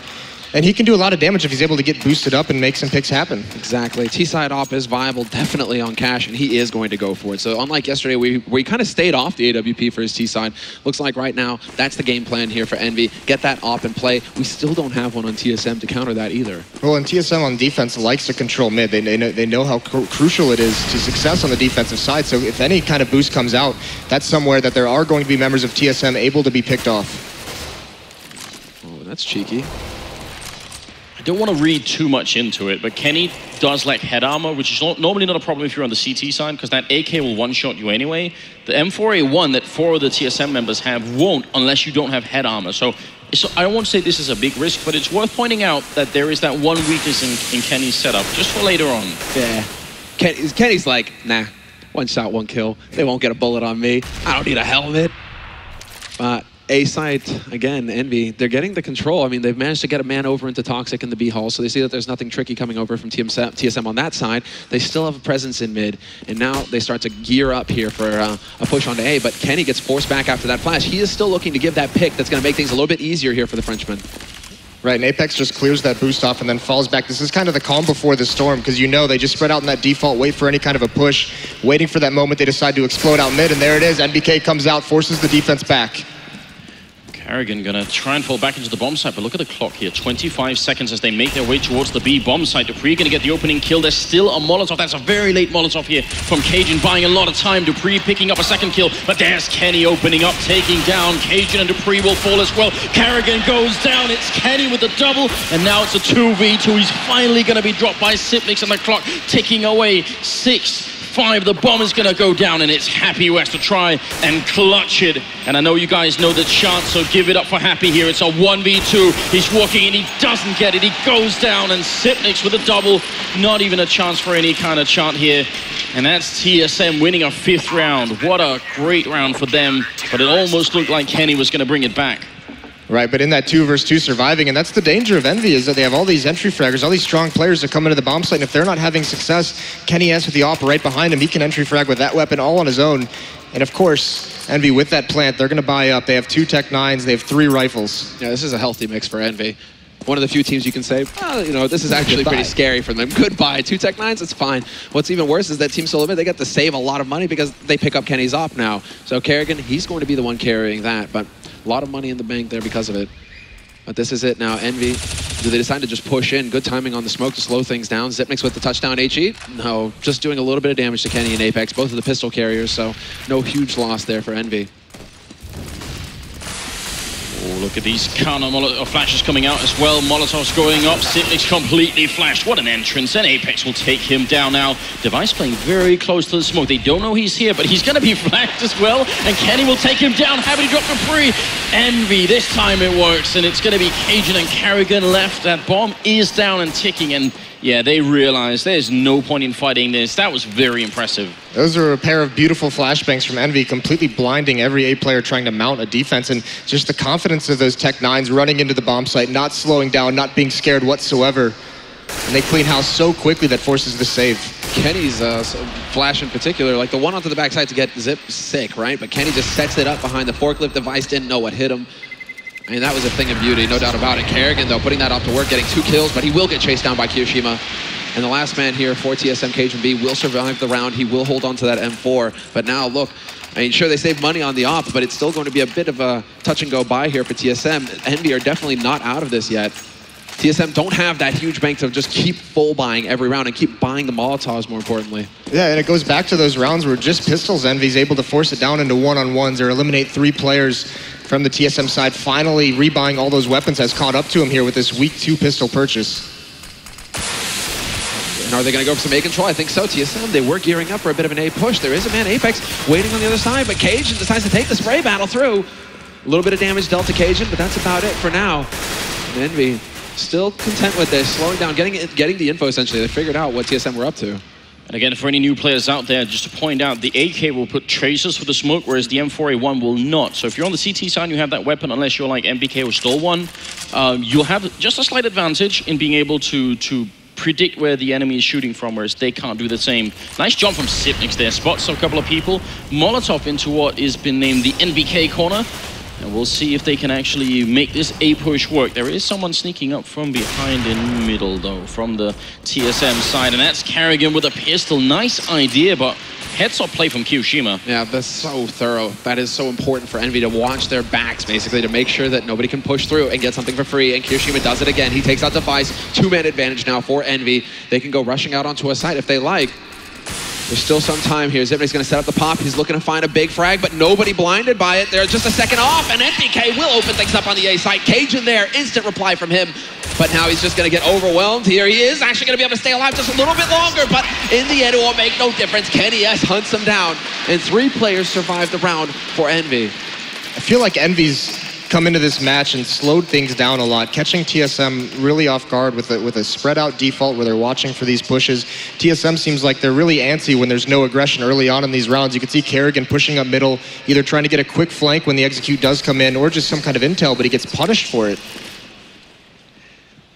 And he can do a lot of damage if he's able to get boosted up and make some picks happen. Exactly. T-side op is viable, definitely on cash, and he is going to go for it. So unlike yesterday, we kind of stayed off the AWP for his T-side. Looks like right now, that's the game plan here for Envy. Get that op and play. We still don't have one on TSM to counter that either. Well, and TSM on defense likes to control mid. They know how crucial it is to success on the defensive side. So if any kind of boost comes out, that's somewhere that there are going to be members of TSM able to be picked off. Oh, that's cheeky. I don't want to read too much into it, but Kenny does lack head armor, which is normally not a problem if you're on the CT side, because that AK will one-shot you anyway. The M4A1 that 4 of the TSM members have won't unless you don't have head armor. So I don't want to say this is a big risk, but it's worth pointing out that there is that one weakness in Kenny's setup, just for later on. Yeah. Kenny's like, nah, 1 shot, 1 kill. They won't get a bullet on me. I don't need a helmet. But A side, again, Envy, they're getting the control. I mean, they've managed to get a man over into Toxic in the B hall, so they see that there's nothing tricky coming over from TSM on that side. They still have a presence in mid, and now they start to gear up here for a push onto A, but Kenny gets forced back after that flash. He is still looking to give that pick that's going to make things a little bit easier here for the Frenchman. Right, and Apex just clears that boost off and then falls back. This is kind of the calm before the storm, because you know they just spread out in that default, wait for any kind of a push, waiting for that moment they decide to explode out mid, and there it is. NBK comes out, forces the defense back. Karrigan gonna try and fall back into the bomb site, but look at the clock here. 25 seconds as they make their way towards the B bomb site. Dupree gonna get the opening kill. There's still a Molotov. That's a very late Molotov here from Cajun, buying a lot of time. Dupree picking up a second kill, but there's Kenny opening up, taking down Cajun, and Dupree will fall as well. Karrigan goes down. It's Kenny with the double, and now it's a 2v2. He's finally gonna be dropped by Sipnix, and the clock ticking away. 6-5, the bomb is gonna go down, and it's Happy West to try and clutch it. And I know you guys know the chant, so give it up for Happy here. It's a 1v2. He's walking and he doesn't get it. He goes down, and Sipnix with a double. Not even a chance for any kind of chant here. And that's TSM winning a 5th round. What a great round for them. But it almost looked like Kenny was gonna bring it back. Right, but in that 2 versus 2 surviving, and that's the danger of Envy, is that they have all these entry fraggers, all these strong players that come into the bomb site, and if they're not having success, Kenny S with the op right behind him, he can entry frag with that weapon all on his own. And of course, Envy with that plant, they're gonna buy up. They have 2 Tech 9s, they have 3 rifles. Yeah, this is a healthy mix for Envy. One of the few teams you can say, oh, you know, this is actually pretty scary for them. Goodbye. 2 Tech 9s, it's fine. What's even worse is that Team Solar, they get to save a lot of money because they pick up Kenny's op now. So Karrigan, he's going to be the one carrying that, but a lot of money in the bank there because of it. But this is it now. Envy, do they decide to just push in? Good timing on the smoke to slow things down. Zipnix with the touchdown HE? No, just doing a little bit of damage to Kenny and Apex, both of the pistol carriers, so no huge loss there for Envy. Oh, look at these counter Molotov flashes coming out as well. Molotov's going up. Sipnix completely flashed. What an entrance. And Apex will take him down now. Device playing very close to the smoke. They don't know he's here, but he's going to be flashed as well. And Kenny will take him down. Happy to drop for free. Envy, this time it works. And it's going to be Cajun and Karrigan left. That bomb is down and ticking. And yeah, they realize there's no point in fighting this. That was very impressive. Those are a pair of beautiful flashbangs from Envy, completely blinding every A player trying to mount a defense, and just the confidence of those Tech 9s running into the bomb site, not slowing down, not being scared whatsoever. And they clean house so quickly that forces the save. Kenny's flash in particular, like the one onto the backside to get Zip, sick, right? But Kenny just sets it up behind the forklift. Device didn't know what hit him. I mean, that was a thing of beauty, no doubt about it. Karrigan, though, putting that off to work, getting 2 kills, but he will get chased down by Kiyoshima. And the last man here for TSM Cajun B will survive the round. He will hold on to that M4. But now, look, I mean, sure, they saved money on the op, but it's still going to be a bit of a touch-and-go buy here for TSM. Envy are definitely not out of this yet. TSM don't have that huge bank to just keep full buying every round and keep buying the Molotovs, more importantly. Yeah, and it goes back to those rounds where just pistols, Envy's able to force it down into one-on-ones or eliminate 3 players from the TSM side. Finally, rebuying all those weapons has caught up to him here with this week 2 pistol purchase. And are they going to go for some A control? I think so. TSM, they were gearing up for a bit of an A push. There is a man, Apex, waiting on the other side, but Cajun decides to take the spray battle through. A little bit of damage dealt to Cajun, but that's about it for now. And Envy still content with this, slowing down, getting the info essentially. They figured out what TSM were up to. And again, for any new players out there, just to point out, the AK will put tracers for the smoke, whereas the M4A1 will not. So if you're on the CT side and you have that weapon, unless you're like MBK or Stole One, you'll have just a slight advantage in being able to predict where the enemy is shooting from, whereas they can't do the same. Nice jump from Sipnix there, spots a couple of people. Molotov into what has been named the NBK corner. And we'll see if they can actually make this A push work. There is someone sneaking up from behind in middle, though, from the TSM side. And that's Karrigan with a pistol. Nice idea, but heads-up play from Kiyoshima. Yeah, that's so thorough. That is so important for Envy to watch their backs, basically, to make sure that nobody can push through and get something for free. And Kiyoshima does it again. He takes out Device. 2-man advantage now for Envy. They can go rushing out onto a site if they like. There's still some time here. Zipnix's going to set up the pop. He's looking to find a big frag, but nobody blinded by it. They're just a second off, and NBK will open things up on the A site. Cajun there, instant reply from him. But now he's just going to get overwhelmed here. He is actually going to be able to stay alive just a little bit longer, but in the end, it will make no difference. Kenny S hunts him down, and 3 players survive the round for Envy. I feel like Envy's come into this match and slowed things down a lot, catching TSM really off guard with a spread out default where they're watching for these pushes. TSM seems like they're really antsy when there's no aggression early on in these rounds. You can see Karrigan pushing up middle, either trying to get a quick flank when the execute does come in, or just some kind of intel, but he gets punished for it.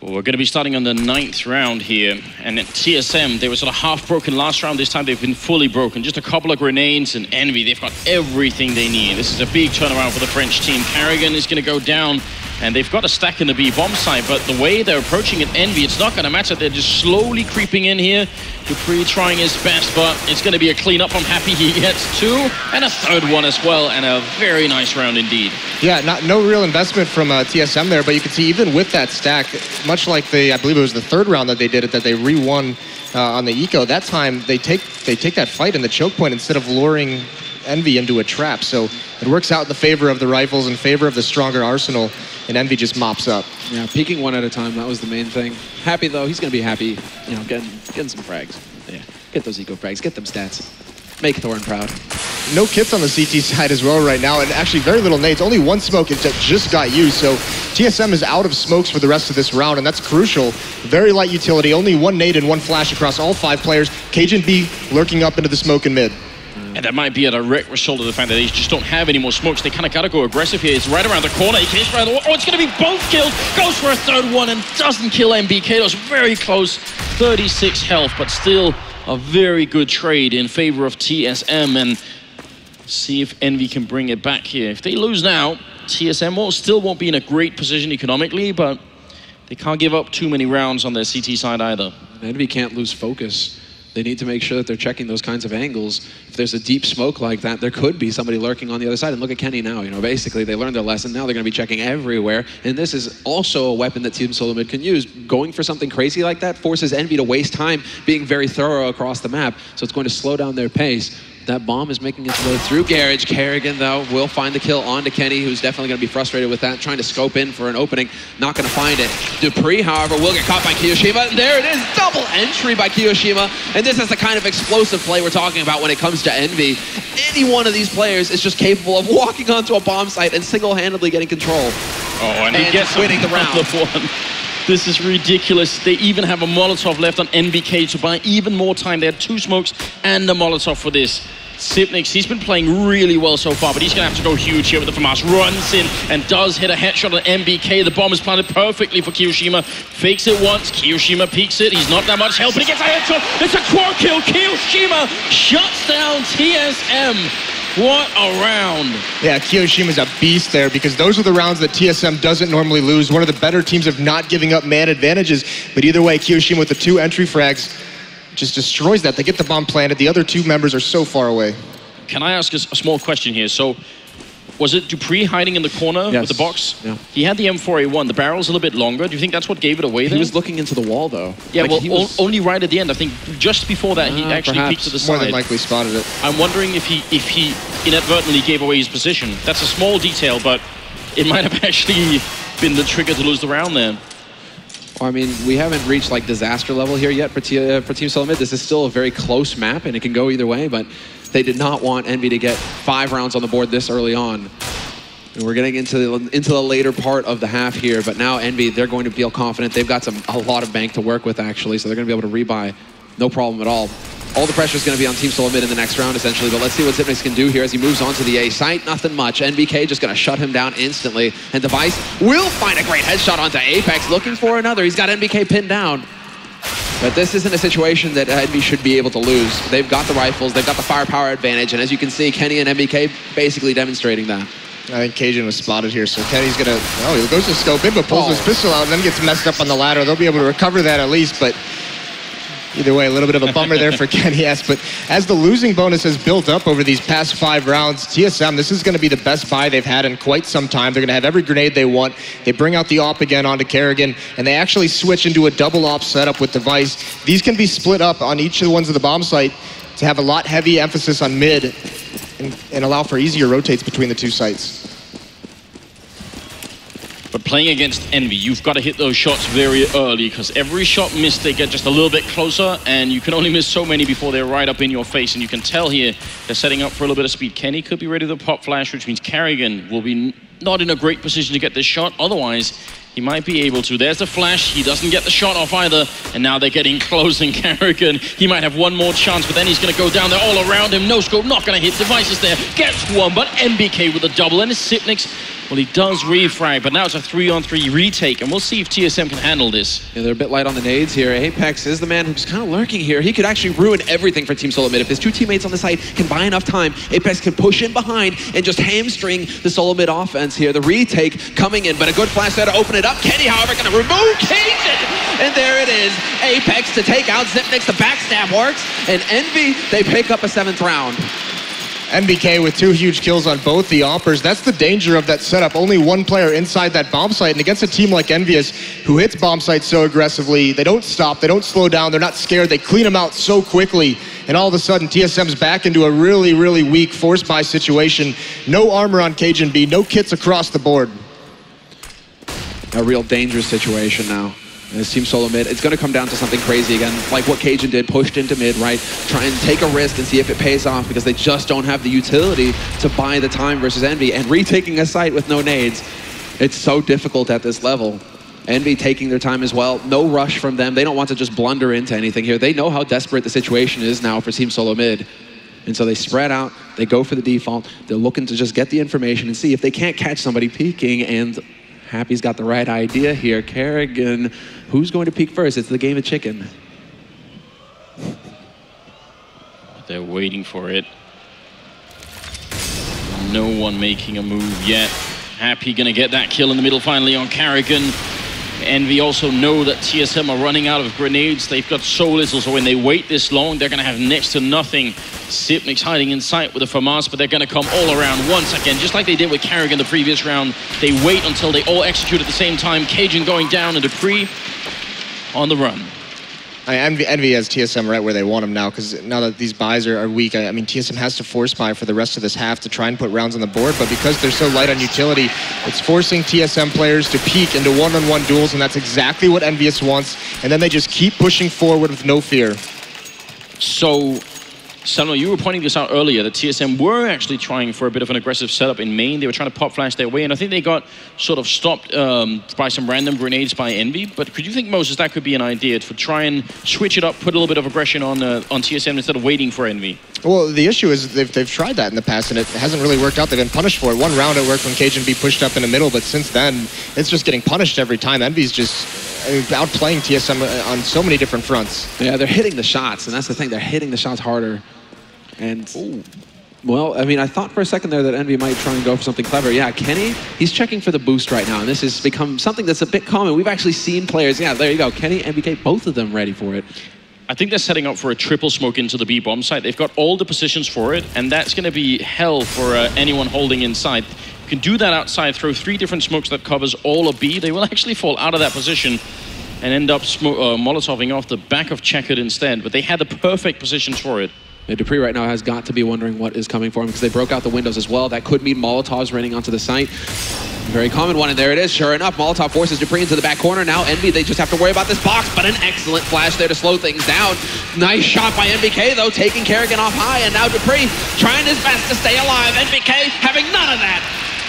Well, we're going to be starting on the 9th round here, and at TSM, they were sort of half broken last round. This time they've been fully broken. Just a couple of grenades, and Envy, they've got everything they need. This is a big turnaround for the French team. Karrigan is going to go down, And they've got a stack in the B bomb site, but the way they're approaching it, Envy, it's not going to matter. They're just slowly creeping in here. Dupree trying his best, but it's going to be a cleanup. I'm happy he gets 2 and a 3rd one as well, and a very nice round indeed. Yeah, no real investment from TSM there, but you can see even with that stack, much like I believe it was the 3rd round that they did it, that they re-won on the eco. That time they take that fight in the choke point instead of luring Envy into a trap. So it works out in the favor of the rifles, in favor of the stronger arsenal, and Envy just mops up. Yeah, peeking one at a time, that was the main thing. Happy though, he's gonna be happy, you know, getting some frags. Yeah, get those eco frags, get them stats. Make Thorin proud. No kits on the CT side as well right now, and actually very little nades. Only 1 smoke that just got used, so TSM is out of smokes for the rest of this round, and that's crucial. Very light utility, only 1 nade and 1 flash across all 5 players. Cajun B lurking up into the smoke in mid. And that might be a direct result of the fact that they just don't have any more smokes. They kind of got to go aggressive here. It's right around the corner. He hits right around the wall. Oh, it's going to be both kills. Goes for a 3rd one and doesn't kill MBK. That was very close. 36 health, but still a very good trade in favor of TSM. And see if Envy can bring it back here. If they lose now, TSM still won't be in a great position economically, but they can't give up too many rounds on their CT side either. Envy can't lose focus. They need to make sure that they're checking those kinds of angles. If there's a deep smoke like that, there could be somebody lurking on the other side. And look at Kenny now, you know, basically they learned their lesson. Now they're gonna be checking everywhere. And this is also a weapon that Team Solo Mid can use. Going for something crazy like that forces Envy to waste time being very thorough across the map. So it's going to slow down their pace. That bomb is making its way through Garage. Kerrigan, though, will find the kill onto Kenny, who's definitely going to be frustrated with that, trying to scope in for an opening. Not going to find it. Dupree, however, will get caught by Kiyoshima. And there it is, double entry by Kiyoshima. And this is the kind of explosive play we're talking about when it comes to Envy. Any one of these players is just capable of walking onto a bomb site and single-handedly getting control. Oh, and he gets winning the round. This is ridiculous. They even have a Molotov left on NBK to buy even more time. They had 2 smokes and a Molotov for this. Sipnix, he's been playing really well so far, but he's going to have to go huge here with the FAMAS. Runs in and does hit a headshot on MBK. The bomb is planted perfectly for Kiyoshima. Fakes it once. Kiyoshima peeks it. He's not that much help, but he gets a headshot. It's a quad kill. Kiyoshima shuts down TSM. What a round. Yeah, Kiyoshima's a beast there because those are the rounds that TSM doesn't normally lose. One of the better teams of not giving up man advantages. But either way, Kiyoshima with the 2 entry frags just destroys that. They get the bomb planted. The other 2 members are so far away. Can I ask a small question here? So, was it Dupree hiding in the corner with the box? Yeah. He had the M4A1. The barrel's a little bit longer. Do you think that's what gave it away there? He was looking into the wall, though. Yeah, like well, only right at the end. I think just before that, he actually peeked to the side. More than likely spotted it. I'm wondering if he inadvertently gave away his position. That's a small detail, but it might have actually been the trigger to lose the round there. Well, I mean, we haven't reached like disaster level here yet for Team Solo Mid. This is still a very close map, and it can go either way, but they did not want Envy to get 5 rounds on the board this early on. And we're getting into the later part of the half here, but now Envy, they're going to feel confident. They've got a lot of bank to work with, actually, so they're going to be able to rebuy. No problem at all. All the pressure is going to be on Team Solo Mid in the next round, essentially, but let's see what Sipnix can do here as he moves on to the A site. Nothing much. NBK just going to shut him down instantly, and Device will find a great headshot onto Apex, looking for another. He's got NBK pinned down. But this isn't a situation that Envy should be able to lose. They've got the rifles, they've got the firepower advantage, and as you can see, Kenny and NBK basically demonstrating that. I think Cajun was spotted here, so Kenny's gonna, he goes to scope in, but pulls his pistol out and then gets messed up on the ladder. They'll be able to recover that at least, but either way, a little bit of a bummer there for Kenny S. But as the losing bonus has built up over these past 5 rounds, TSM, this is going to be the best buy they've had in quite some time. They're going to have every grenade they want. They bring out the AWP again onto Kerrigan, and they actually switch into a double AWP setup with Device. These can be split up on each of the ones at the bomb site to have a lot heavy emphasis on mid and allow for easier rotates between the 2 sites. But playing against Envy, you've got to hit those shots very early because every shot missed, they get just a little bit closer, and you can only miss so many before they're right up in your face. And you can tell here they're setting up for a little bit of speed. Kenny could be ready to pop flash, which means Kerrigan will be not in a great position to get this shot. Otherwise, he might be able to. There's the flash. He doesn't get the shot off either. And now they're getting close, and Kerrigan, he might have one more chance, but then he's going to go down there all around him. No scope, not going to hit. Devices there. Gets one, but MBK with a double. And it's Sipnix Well, he does refrag, but now it's a 3-on-3 retake, and we'll see if TSM can handle this. Yeah, they're a bit light on the nades here. Apex is the man who's kind of lurking here. He could actually ruin everything for Team Solo Mid. If his two teammates on the site can buy enough time, Apex can push in behind and just hamstring the Solo Mid offense here. The retake coming in, but a good flash there to open it up. Kenny, however, going to remove Cajun. And there it is. Apex to take out Zipnix. The backstab works. And EnVy, they pick up a 7th round. NBK with 2 huge kills on both the Oppers. That's the danger of that setup. Only one player inside that bomb site. And against a team like EnVyUS, who hits bomb sites so aggressively, they don't stop, they don't slow down, they're not scared, they clean them out so quickly. And all of a sudden, TSM's back into a really, really weak force buy situation. No armor on Cajun B, no kits across the board. A real dangerous situation now. As Team Solo Mid, it's going to come down to something crazy again, like what Cajun did, pushed into mid, right? Try and take a risk and see if it pays off, because they just don't have the utility to buy the time versus EnVy. And retaking a site with no nades, it's so difficult at this level. EnVy taking their time as well. No rush from them. They don't want to just blunder into anything here. They know how desperate the situation is now for Team Solo Mid. And so they spread out, they go for the default. They're looking to just get the information and see if they can't catch somebody peeking. And Happy's got the right idea here. Kerrigan, who's going to peek first? It's the game of chicken. They're waiting for it. No one making a move yet. Happy gonna get that kill in the middle finally on Kerrigan. EnVy also know that TSM are running out of grenades. They've got so little, so when they wait this long, they're gonna have next to nothing. Sipnik's hiding in sight with a FAMAS, but they're gonna come all around once again, just like they did with Kerrigan the previous round. They wait until they all execute at the same time. Cajun going down and Dupree on the run. EnVy has TSM right where they want them now, because now that these buys are weak, I mean, TSM has to force buy for the rest of this half to try and put rounds on the board, but because they're so light on utility, it's forcing TSM players to peek into one-on-one duels, and that's exactly what EnVyUS wants, and then they just keep pushing forward with no fear. So, Selma, you were pointing this out earlier, that TSM were actually trying for a bit of an aggressive setup in main. They were trying to pop flash their way, and I think they got sort of stopped by some random grenades by EnVy. But could you think, Moses, that could be an idea to try and switch it up, put a little bit of aggression on TSM instead of waiting for EnVy? Well, the issue is they've tried that in the past, and it hasn't really worked out. They've been punished for it. One round it worked when Cajun B pushed up in the middle, but since then, it's just getting punished every time. EnVy's just outplaying TSM on so many different fronts. Yeah, they're hitting the shots, and that's the thing. They're hitting the shots harder. And, well, I mean, I thought for a second there that EnVy might try and go for something clever. Yeah, Kenny, he's checking for the boost right now, and this has become something that's a bit common. We've actually seen players, yeah, there you go, Kenny, MBK, both of them ready for it. I think they're setting up for a triple smoke into the B bomb site. They've got all the positions for it, and that's going to be hell for anyone holding inside. You can do that outside, throw 3 different smokes that covers all of B. They will actually fall out of that position and end up molotoving off the back of Checkered instead, but they had the perfect positions for it. Yeah, Dupree right now has got to be wondering what is coming for him, because they broke out the windows as well. That could mean Molotovs raining onto the site. Very common one, and there it is. Sure enough, Molotov forces Dupree into the back corner. Now EnVy, they just have to worry about this box, but an excellent flash there to slow things down. Nice shot by NBK, though, taking Kerrigan off high, and now Dupree trying his best to stay alive. NBK having none of that.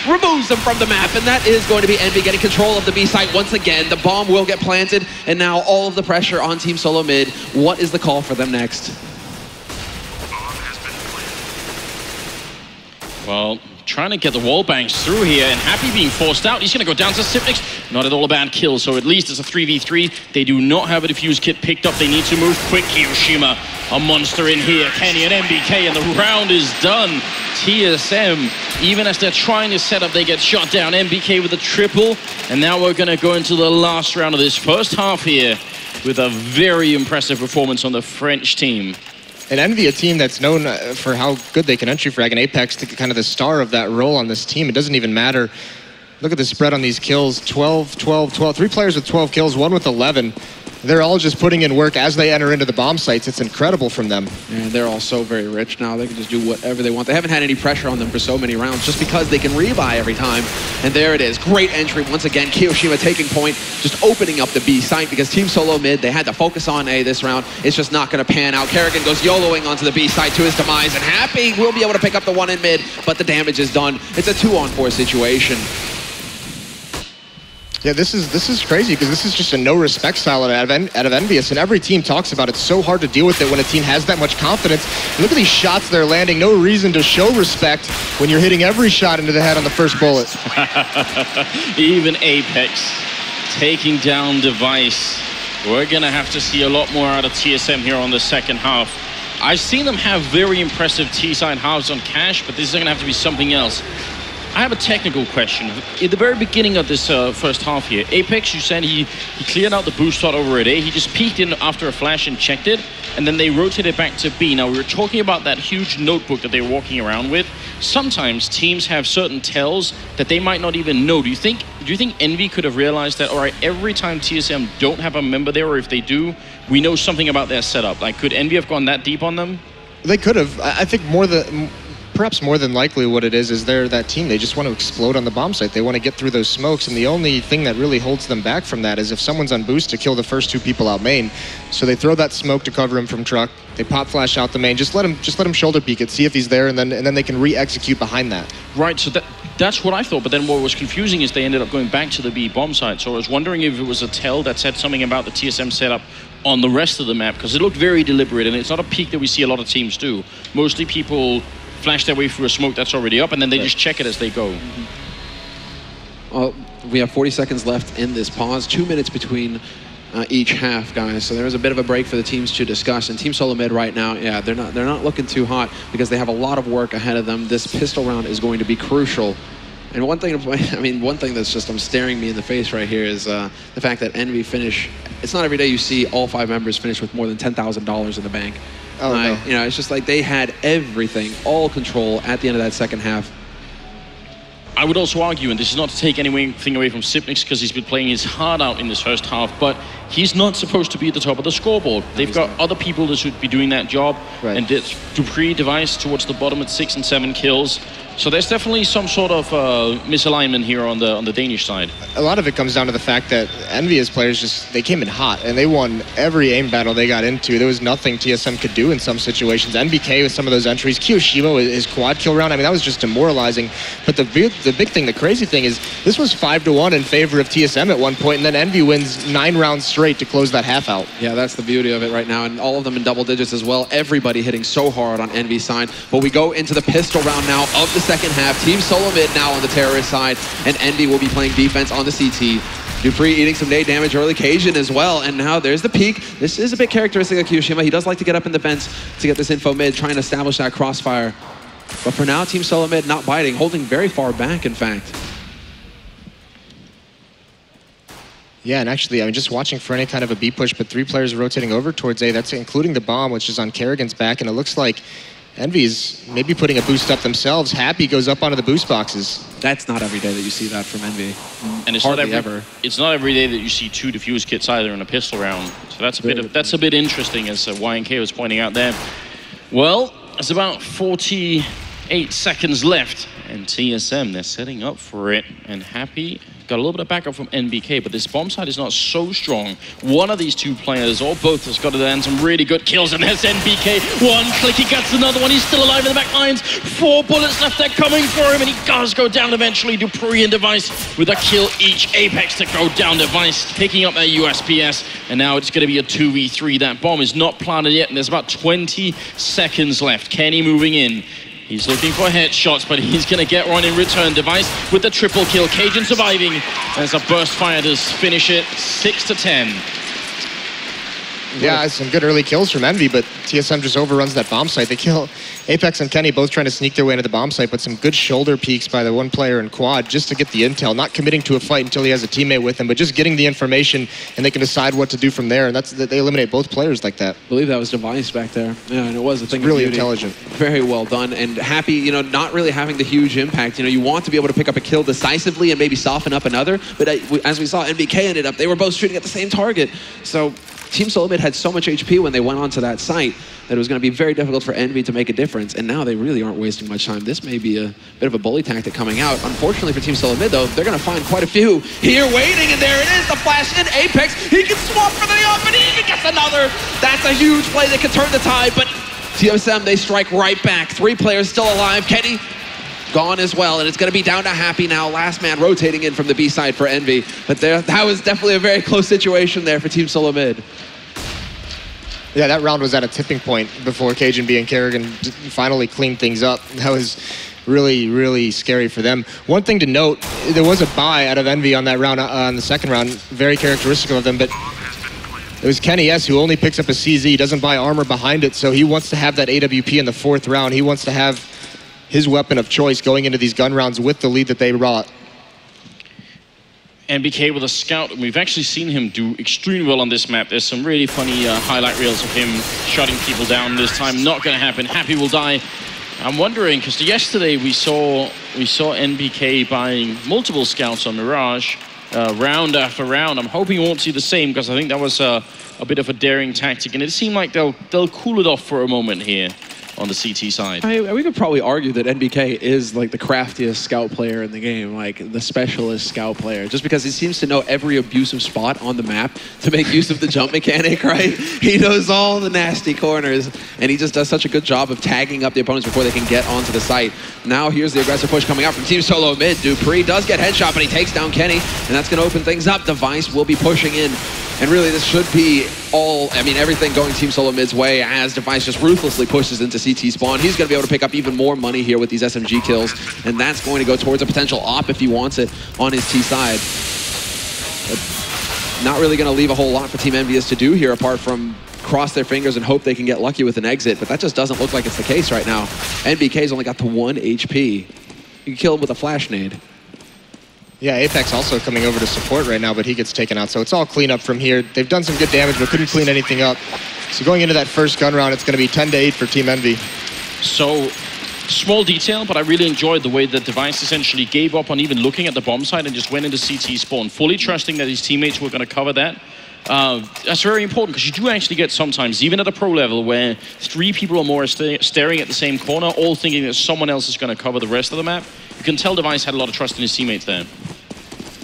Removes them from the map, and that is going to be EnVy getting control of the B site once again. The bomb will get planted, and now all of the pressure on Team Solo Mid. What is the call for them next? Well, trying to get the wall bangs through here, and Happy being forced out. He's going to go down to Sipnix. Not at all a bad kill, so at least it's a 3v3. They do not have a defuse kit picked up. They need to move quick. Hiroshima, a monster in here. Kenny and MBK, and the round is done. TSM, even as they're trying to set up, they get shot down. MBK with a triple, and now we're going to go into the last round of this first half here with a very impressive performance on the French team. And EnVy, a team that's known for how good they can entry frag, and Apex to kind of the star of that role on this team. It doesn't even matter. Look at the spread on these kills, 12, 12, 12. 3 players with 12 kills, 1 with 11. They're all just putting in work as they enter into the bomb sites. It's incredible from them. And they're all so very rich now. They can just do whatever they want. They haven't had any pressure on them for so many rounds just because they can rebuy every time. And there it is. Great entry once again. Kiyoshima taking point, just opening up the B site because Team Solo Mid, they had to focus on A this round. It's just not going to pan out. Kerrigan goes YOLOing onto the B site to his demise, and Happy will be able to pick up the 1 in mid, but the damage is done. It's a 2-on-4 situation. Yeah, this is crazy because this is just a no respect style out of EnVyUS, and every team talks about it. It's so hard to deal with it when a team has that much confidence. And look at these shots they're landing. No reason to show respect when you're hitting every shot into the head on the first bullet. Even Apex taking down Device. We're gonna have to see a lot more out of TSM here on the second half. I've seen them have very impressive T-side halves on Cash, but this is gonna have to be something else. I have a technical question. At the very beginning of this first half here, Apex, you said he cleared out the boost shot over at A. He just peeked in after a flash and checked it, and then they rotated back to B. Now, we were talking about that huge notebook that they were walking around with. Sometimes teams have certain tells that they might not even know. Do you think Envy could have realized that, all right, every time TSM don't have a member there, or if they do, we know something about their setup? Like, could Envy have gone that deep on them? They could have. I think perhaps more than likely what it is they're that team. They just want to explode on the bomb site. They want to get through those smokes, and the only thing that really holds them back from that is if someone's on boost to kill the first two people out main. So they throw that smoke to cover him from truck. They pop flash out the main. Just let him shoulder peek it, see if he's there, and then they can re-execute behind that. Right. So that's what I thought. But then what was confusing is they ended up going back to the B bomb site. So I was wondering if it was a tell that said something about the TSM setup on the rest of the map, because it looked very deliberate, and it's not a peek that we see a lot of teams do. Mostly people flash their way through a smoke that's already up, and then they just check it as they go. Well, we have 40 seconds left in this pause, 2 minutes between each half, guys. So there was a bit of a break for the teams to discuss. And Team Solo Mid right now, yeah, they're not looking too hot because they have a lot of work ahead of them. This pistol round is going to be crucial. And one thing that's just staring me in the face right here is the fact that Envy finish. It's not every day you see all 5 members finish with more than $10,000 in the bank. Oh, no. You know, it's just like they had everything, all control at the end of that second half. I would also argue, and this is not to take anything away from Sipnix because he's been playing his heart out in this first half, but he's not supposed to be at the top of the scoreboard. They've got other people that should be doing that job, right. And it's Dupree Device towards the bottom at 6 and 7 kills. So there's definitely some sort of misalignment here on the Danish side. A lot of it comes down to the fact that EnVyUS players they came in hot and they won every aim battle they got into. There was nothing TSM could do in some situations. NBK with some of those entries, Kiyoshima with his quad kill round. I mean, that was just demoralizing. But the big thing, the crazy thing is this was 5-1 in favor of TSM at one point, and then Envy wins 9 rounds straight to close that half out. Yeah, that's the beauty of it right now, and all of them in double digits as well. Everybody hitting so hard on Envy's side. But we go into the pistol round now of the second half. Team Solo Mid now on the terrorist side, and Envy will be playing defense on the CT. Dupree eating some nade damage early, Cajun as well, and now there's the peak. This is a bit characteristic of Kiyoshima. He does like to get up in the vents to get this info mid, trying to establish that crossfire. But for now, Team Solo Mid not biting, holding very far back, in fact. Yeah, and actually, I mean, just watching for any kind of a B push, but 3 players rotating over towards A. That's including the bomb, which is on Kerrigan's back, and it looks like Envy's maybe putting a boost up themselves. Happy goes up onto the boost boxes. That's not every day that you see that from Envy. And it's hardly not ever. It's not every day that you see 2 defuse kits either in a pistol round. So that's a bit interesting, as YNK was pointing out there. Well, it's about 48 seconds left, and TSM, they're setting up for it, and Happy got a little bit of backup from NBK, but this bomb side is not so strong. One of these 2 players, or both, has got to land some really good kills, and there's NBK. One click, he gets another one. He's still alive in the back lines. 4 bullets left, they're coming for him, and he does go down eventually. Dupree and Device with a kill each. Apex to go down. Device picking up that USPS, and now it's going to be a 2v3. That bomb is not planted yet, and there's about 20 seconds left. Kenny moving in. He's looking for headshots, but he's going to get one in return. Device with the triple kill. Cajun surviving. There's a burst fire to finish it. 6-10. Yeah, some good early kills from Envy, but TSM just overruns that bomb site. They kill Apex and Kenny, both trying to sneak their way into the bomb site, but some good shoulder peeks by the one player in quad just to get the intel, not committing to a fight until he has a teammate with him, but just getting the information, and they can decide what to do from there, and they eliminate both players like that. I believe that was Device back there. Yeah, and it was a thing of really beauty. Intelligent. Very well done, and Happy, you know, not really having the huge impact. You know, you want to be able to pick up a kill decisively and maybe soften up another, but as we saw, NBK ended up, they were both shooting at the same target. So Team Solo Mid had so much HP when they went onto that site that it was going to be very difficult for Envy to make a difference, and now they really aren't wasting much time. This may be a bit of a bully tactic coming out. Unfortunately for Team Solo Mid, though, they're going to find quite a few here waiting, and there it is, the flash in Apex. He can swap for the up, and he even gets another. That's a huge play that could turn the tide, but TSM, they strike right back. 3 players still alive. Kenny gone as well, and it's going to be down to Happy now. Last man rotating in from the B side for Envy. But that was definitely a very close situation there for Team Solo Mid. Yeah, that round was at a tipping point before KJB and Kerrigan finally cleaned things up. That was really, really scary for them. One thing to note, there was a buy out of Envy on that round, on the second round, very characteristic of them, but it was Kenny S who only picks up a CZ. He doesn't buy armor behind it, so he wants to have that AWP in the fourth round. He wants to have his weapon of choice going into these gun rounds with the lead that they brought. NBK with a scout, and we've actually seen him do extremely well on this map. There's some really funny highlight reels of him shutting people down this time. Not going to happen. Happy will die. I'm wondering, because yesterday we saw NBK buying multiple scouts on Mirage, round after round. I'm hoping we won't see the same, because I think that was a bit of a daring tactic, and it seemed like they'll cool it off for a moment here on the CT side. We could probably argue that NBK is like the craftiest scout player in the game, like the specialist scout player, just because he seems to know every abusive spot on the map to make use of the jump mechanic, right? He knows all the nasty corners, and he just does such a good job of tagging up the opponents before they can get onto the site. Now here's the aggressive push coming out from Team Solo Mid. Dupree does get headshot, but he takes down Kenny, and that's going to open things up. Device will be pushing in, and really this should be everything going Team Solo Mid's way as Device just ruthlessly pushes into CT spawn. He's going to be able to pick up even more money here with these SMG kills, and that's going to go towards a potential op if he wants it on his T side. But not really going to leave a whole lot for Team EnVyUS to do here apart from cross their fingers and hope they can get lucky with an exit, but that just doesn't look like it's the case right now. NBK's only got to 1 HP. You can kill him with a flash nade. Yeah, Apex also coming over to support right now, but he gets taken out. So it's all cleanup from here. They've done some good damage, but couldn't clean anything up. So going into that first gun round, it's going to be 10-8 for Team Envy. So, small detail, but I really enjoyed the way that Device essentially gave up on even looking at the bomb site and just went into CT spawn, fully trusting that his teammates were going to cover that. That's very important, because you do actually get sometimes, even at a pro level, where 3 people or more are staring at the same corner, all thinking that someone else is going to cover the rest of the map. You can tell Device had a lot of trust in his teammates there.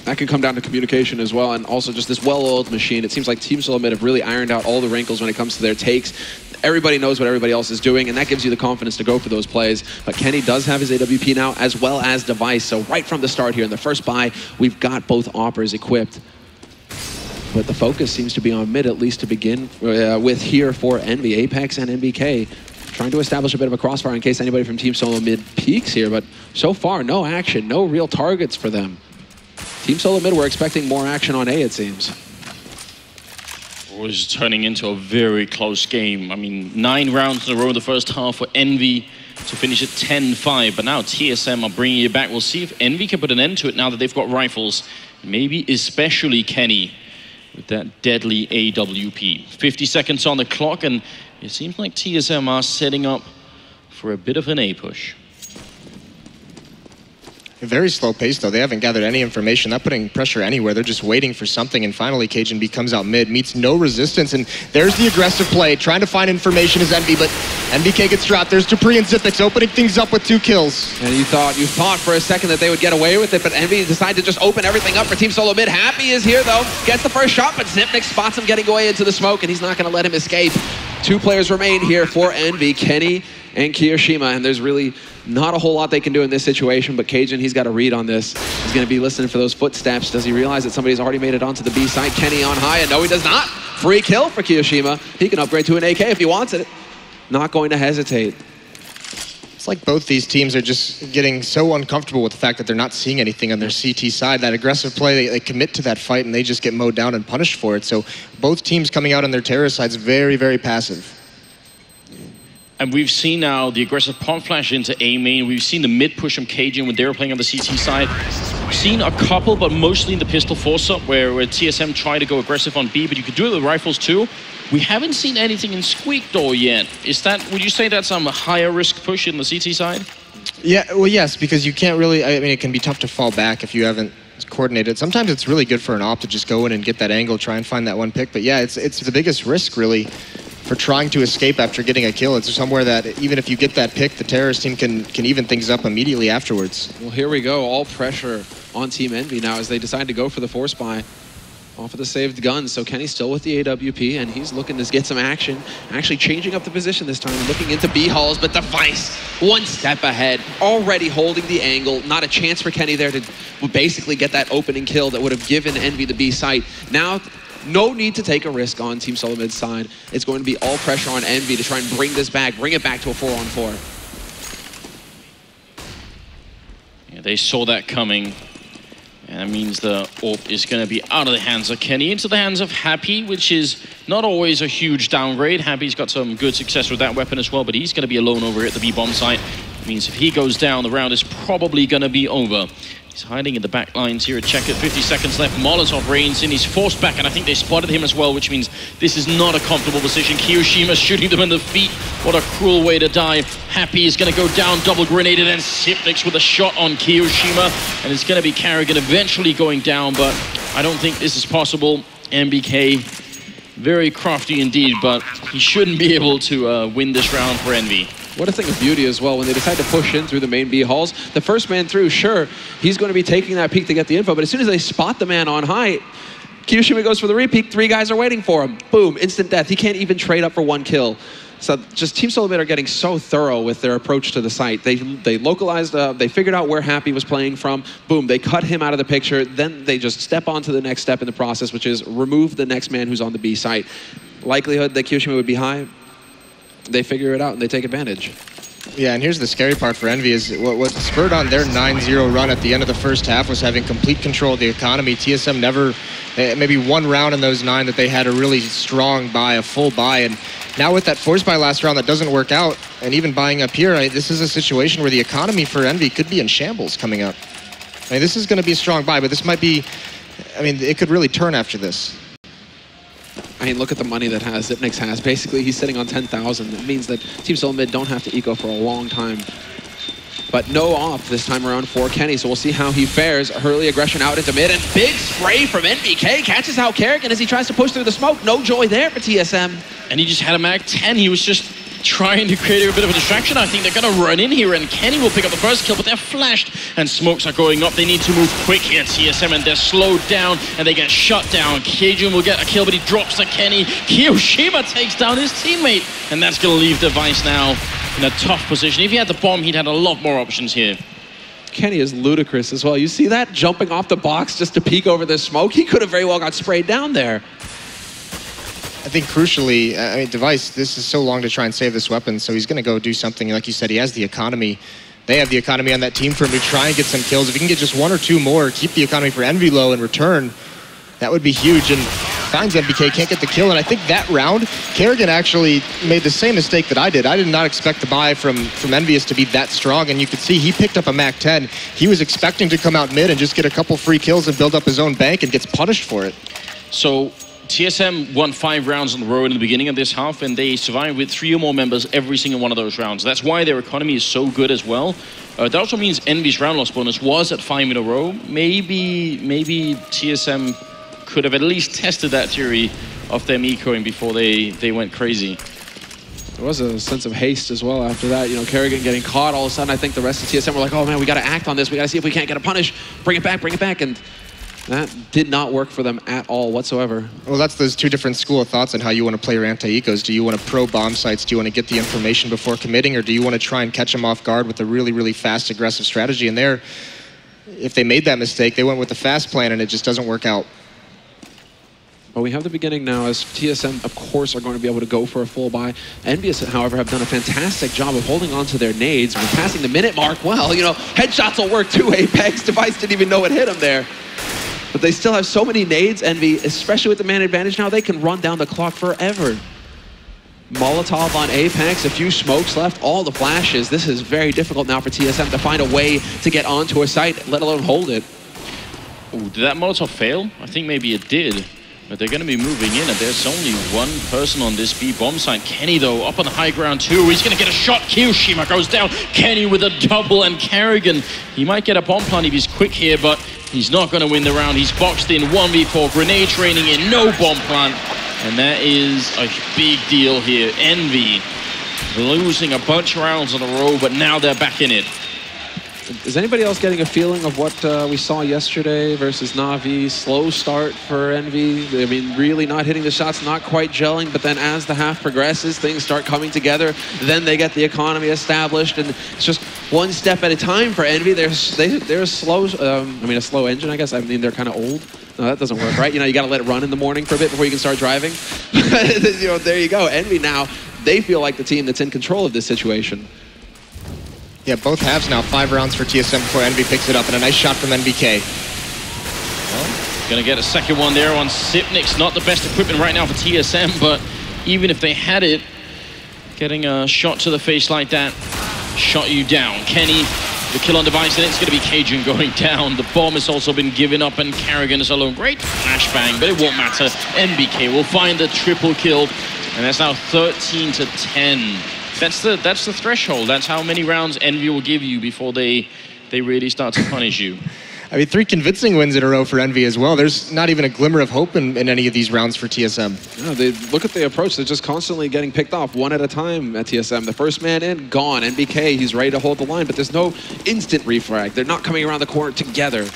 That can come down to communication as well, and also just this well-oiled machine. It seems like Team Solo Mid have really ironed out all the wrinkles when it comes to their takes. Everybody knows what everybody else is doing, and that gives you the confidence to go for those plays. But Kenny does have his AWP now, as well as Device. So right from the start here in the first buy, we've got both operas equipped. But the focus seems to be on mid, at least to begin with here for Envy. Apex and NBK trying to establish a bit of a crossfire in case anybody from Team Solo Mid peaks here. But so far, no action, no real targets for them. Team Solo Mid, we're expecting more action on A, it seems. It was turning into a very close game. I mean, 9 rounds in a row in the first half for Envy to finish at 10-5. But now TSM are bringing it back. We'll see if Envy can put an end to it now that they've got rifles. Maybe especially Kenny with that deadly AWP. 50 seconds on the clock, and it seems like TSM are setting up for a bit of an A push. A very slow pace, though. They haven't gathered any information, not putting pressure anywhere. They're just waiting for something, and finally KJB comes out mid, meets no resistance, and there's the aggressive play, trying to find information as Envy, but NBK gets dropped. There's Dupree and Zipix opening things up with 2 kills. And you thought for a second that they would get away with it, but Envy decided to just open everything up for Team Solo Mid. Happy is here, though. Gets the first shot, but Zipnik spots him getting away into the smoke, and he's not going to let him escape. 2 players remain here for Envy, Kenny and Kiyoshima, and there's really not a whole lot they can do in this situation, but Cajun, he's got a read on this. He's going to be listening for those footsteps. Does he realize that somebody's already made it onto the B side? Kenny on high, and no, he does not. Free kill for Kiyoshima. He can upgrade to an AK if he wants it. Not going to hesitate. It's like both these teams are just getting so uncomfortable with the fact that they're not seeing anything on their CT side. That aggressive play, they commit to that fight, and they just get mowed down and punished for it. So both teams coming out on their terrorist sides very, very passive. And we've seen now the aggressive pump flash into A main. We've seen the mid push from Cajun when they were playing on the CT side. We've seen a couple, but mostly in the pistol force-up where TSM tried to go aggressive on B, but you could do it with rifles too. We haven't seen anything in Squeak Door yet. Would you say that's a higher risk push in the CT side? Yeah, well, yes, because you can't really, I mean, it can be tough to fall back if you haven't coordinated. Sometimes it's really good for an op to just go in and get that angle, try and find that one pick. But yeah, it's the biggest risk, really, for trying to escape after getting a kill. It's somewhere that even if you get that pick, the terrorist team can even things up immediately afterwards. Well, here we go. All pressure on Team Envy now as they decide to go for the force buy off of the saved gun. So Kenny's still with the AWP, and he's looking to get some action. Actually changing up the position this time, looking into B halls, but Device one step ahead, already holding the angle. Not a chance for Kenny there to basically get that opening kill that would have given Envy the B site. Now, no need to take a risk on Team Solo Mid's side. It's going to be all pressure on Envy to try and bring this back, bring it back to a 4-on-4. Yeah, they saw that coming. And that means the AWP is going to be out of the hands of Kenny into the hands of Happy, which is not always a huge downgrade. Happy's got some good success with that weapon as well, but he's going to be alone over at the B-bomb site. It means if he goes down, the round is probably going to be over. He's hiding in the back lines here at check it. 50 seconds left. Molotov reigns in. He's forced back, and I think they spotted him as well, which means this is not a comfortable position. Kiyoshima shooting them in the feet. What a cruel way to die. Happy is going to go down, double grenaded, and Sipnix with a shot on Kiyoshima. And it's going to be Carrigan eventually going down, but I don't think this is possible. MBK, very crafty indeed, but he shouldn't be able to win this round for Envy. What a thing of beauty as well, when they decide to push in through the main B halls. The first man through, sure, he's going to be taking that peek to get the info, but as soon as they spot the man on high, Kiyoshima goes for the repeat, 3 guys are waiting for him. Boom, instant death. He can't even trade up for 1 kill. So just Team Solo Mid are getting so thorough with their approach to the site. They localized, they figured out where Happy was playing from. Boom, they cut him out of the picture. Then they just step on to the next step in the process, which is remove the next man who's on the B site. Likelihood that Kiyoshima would be high, they figure it out and they take advantage. Yeah, and here's the scary part for Envy is what spurred on their 9-0 run at the end of the first half was having complete control of the economy. TSM never, maybe 1 round in those 9 that they had a really strong buy, a full buy, and now with that force buy last round that doesn't work out, and even buying up here, this is a situation where the economy for Envy could be in shambles coming up. I mean, this is going to be a strong buy, but this might be, I mean, it could really turn after this. I mean, look at the money that Zipnix has. Basically, he's sitting on 10,000. It means that Team Solo Mid don't have to eco for a long time. But no off this time around for Kenny, so we'll see how he fares. Early aggression out into mid, and big spray from NBK. Catches out Carrigan as he tries to push through the smoke. No joy there for TSM. And he just had a mag 10. He was just trying to create a bit of a distraction. I think they're going to run in here, and Kenny will pick up the first kill, but they're flashed, and smokes are going up. They need to move quick here, TSM, and they're slowed down, and they get shut down. Keijun will get a kill, but he drops to Kenny. Kiyoshima takes down his teammate, and that's going to leave Device now in a tough position. If he had the bomb, he'd had a lot more options here. Kenny is ludicrous as well. You see that jumping off the box just to peek over the smoke? He could have very well got sprayed down there. I think crucially, I mean, Device, this is so long to try and save this weapon, so he's going to go do something. Like you said, he has the economy. They have the economy on that team for him to try and get some kills. If he can get just 1 or 2 more, keep the economy for Envy low in return, that would be huge. And finds MBK, can't get the kill. And I think that round, Carrigan actually made the same mistake that I did. I did not expect the buy from EnVyUS to be that strong. And you could see he picked up a Mac 10. He was expecting to come out mid and just get a couple free kills and build up his own bank, and gets punished for it. So TSM won 5 rounds in a row in the beginning of this half, and they survived with 3 or more members every single one of those rounds. That's why their economy is so good as well. That also means Envy's round loss bonus was at 5 in a row. Maybe TSM could have at least tested that theory of them ecoing before they went crazy. There was a sense of haste as well after that. You know, Carrigan getting caught, all of a sudden I think the rest of TSM were like, oh man, we got to act on this. We got to see if we can't get a punish. Bring it back. And that did not work for them at all whatsoever. Well, that's those 2 different school of thoughts on how you want to play your anti-ecos. Do you want to pro bomb sites? Do you want to get the information before committing? Or do you want to try and catch them off guard with a really, really fast, aggressive strategy? And there, if they made that mistake, they went with the fast plan and it just doesn't work out. But we have the beginning now, as TSM, of course, are going to be able to go for a full buy. EnVyUS, however, have done a fantastic job of holding on to their nades. We're passing the minute mark. Well, you know, headshots will work too. Apex Device didn't even know it hit him there. But they still have so many nades, Envy, especially with the man advantage now, they can run down the clock forever. Molotov on Apex, a few smokes left, all the flashes. This is very difficult now for TSM to find a way to get onto a site, let alone hold it. Ooh, did that Molotov fail? I think maybe it did. But they're going to be moving in, and there's only 1 person on this B-bomb site. Kenny, though, up on the high ground, too. He's going to get a shot. Kiyoshima goes down. Kenny with a double, and Carrigan, he might get a bomb plant if he's quick here, but he's not going to win the round. He's boxed in 1v4, grenade training in, no bomb plant. And that is a big deal here. Envy losing a bunch of rounds in a row, but now they're back in it. Is anybody else getting a feeling of what we saw yesterday versus Na'Vi? Slow start for Envy. I mean, really not hitting the shots, not quite gelling, but then as the half progresses, things start coming together. Then they get the economy established, and it's just one step at a time for Envy. They're a slow, a slow engine, I guess. I mean, they're kind of old. No, that doesn't work, right? You know, you got to let it run in the morning for a bit before you can start driving. You know, there you go. Envy now, they feel like the team that's in control of this situation. Yeah, both halves now. 5 rounds for TSM before Envy picks it up, and a nice shot from NBK. Well, gonna get a second one there on Sipnik's. Not the best equipment right now for TSM, but even if they had it, getting a shot to the face like that shot you down. Kenny, the kill on device, and it's gonna be Cajun going down. The bomb has also been given up, and Carrigan is alone. Great flashbang, but it won't matter. NBK will find the triple kill, and that's now 13-10. That's the threshold. That's how many rounds Envy will give you before they really start to punish you. I mean, 3 convincing wins in a row for Envy as well. There's not even a glimmer of hope in any of these rounds for TSM. No, they look at the approach. They're just constantly getting picked off one at a time at TSM. The first man in, gone. NBK, he's ready to hold the line, but there's no instant refrag. They're not coming around the corner together.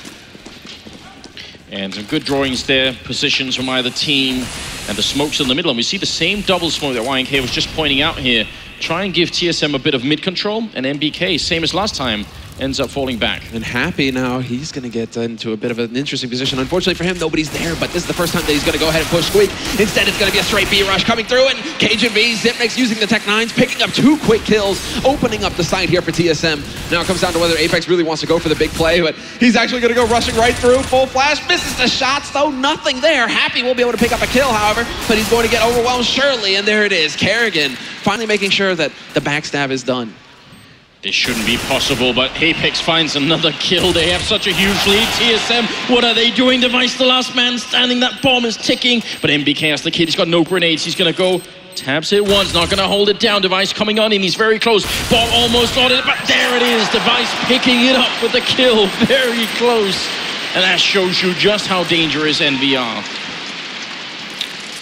And some good drawings there, positions from either team, and the smoke's in the middle. And we see the same double smoke that YNK was just pointing out here. Try and give TSM a bit of mid control, and NBK, same as last time, ends up falling back. And Happy now, he's going to get into a bit of an interesting position. Unfortunately for him, nobody's there, but this is the first time that he's going to go ahead and push Squeak. Instead, it's going to be a straight B rush coming through, and Cajun V, Zipnik's using the Tech 9s, picking up 2 quick kills, opening up the side here for TSM. Now it comes down to whether Apex really wants to go for the big play, but he's actually going to go rushing right through, full flash, misses the shots, though, nothing there. Happy will be able to pick up a kill, however, but he's going to get overwhelmed surely, and there it is. Carrigan finally making sure that the backstab is done. This shouldn't be possible, but Apex finds another kill. They have such a huge lead. TSM, what are they doing? Device, the last man standing. That bomb is ticking. But NBK has the kid. He's got no grenades. He's going to go. Taps it once. Not going to hold it down. Device coming on in. He's very close. Bomb almost on it. But there it is. Device picking it up with the kill. Very close. And that shows you just how dangerous Envy are.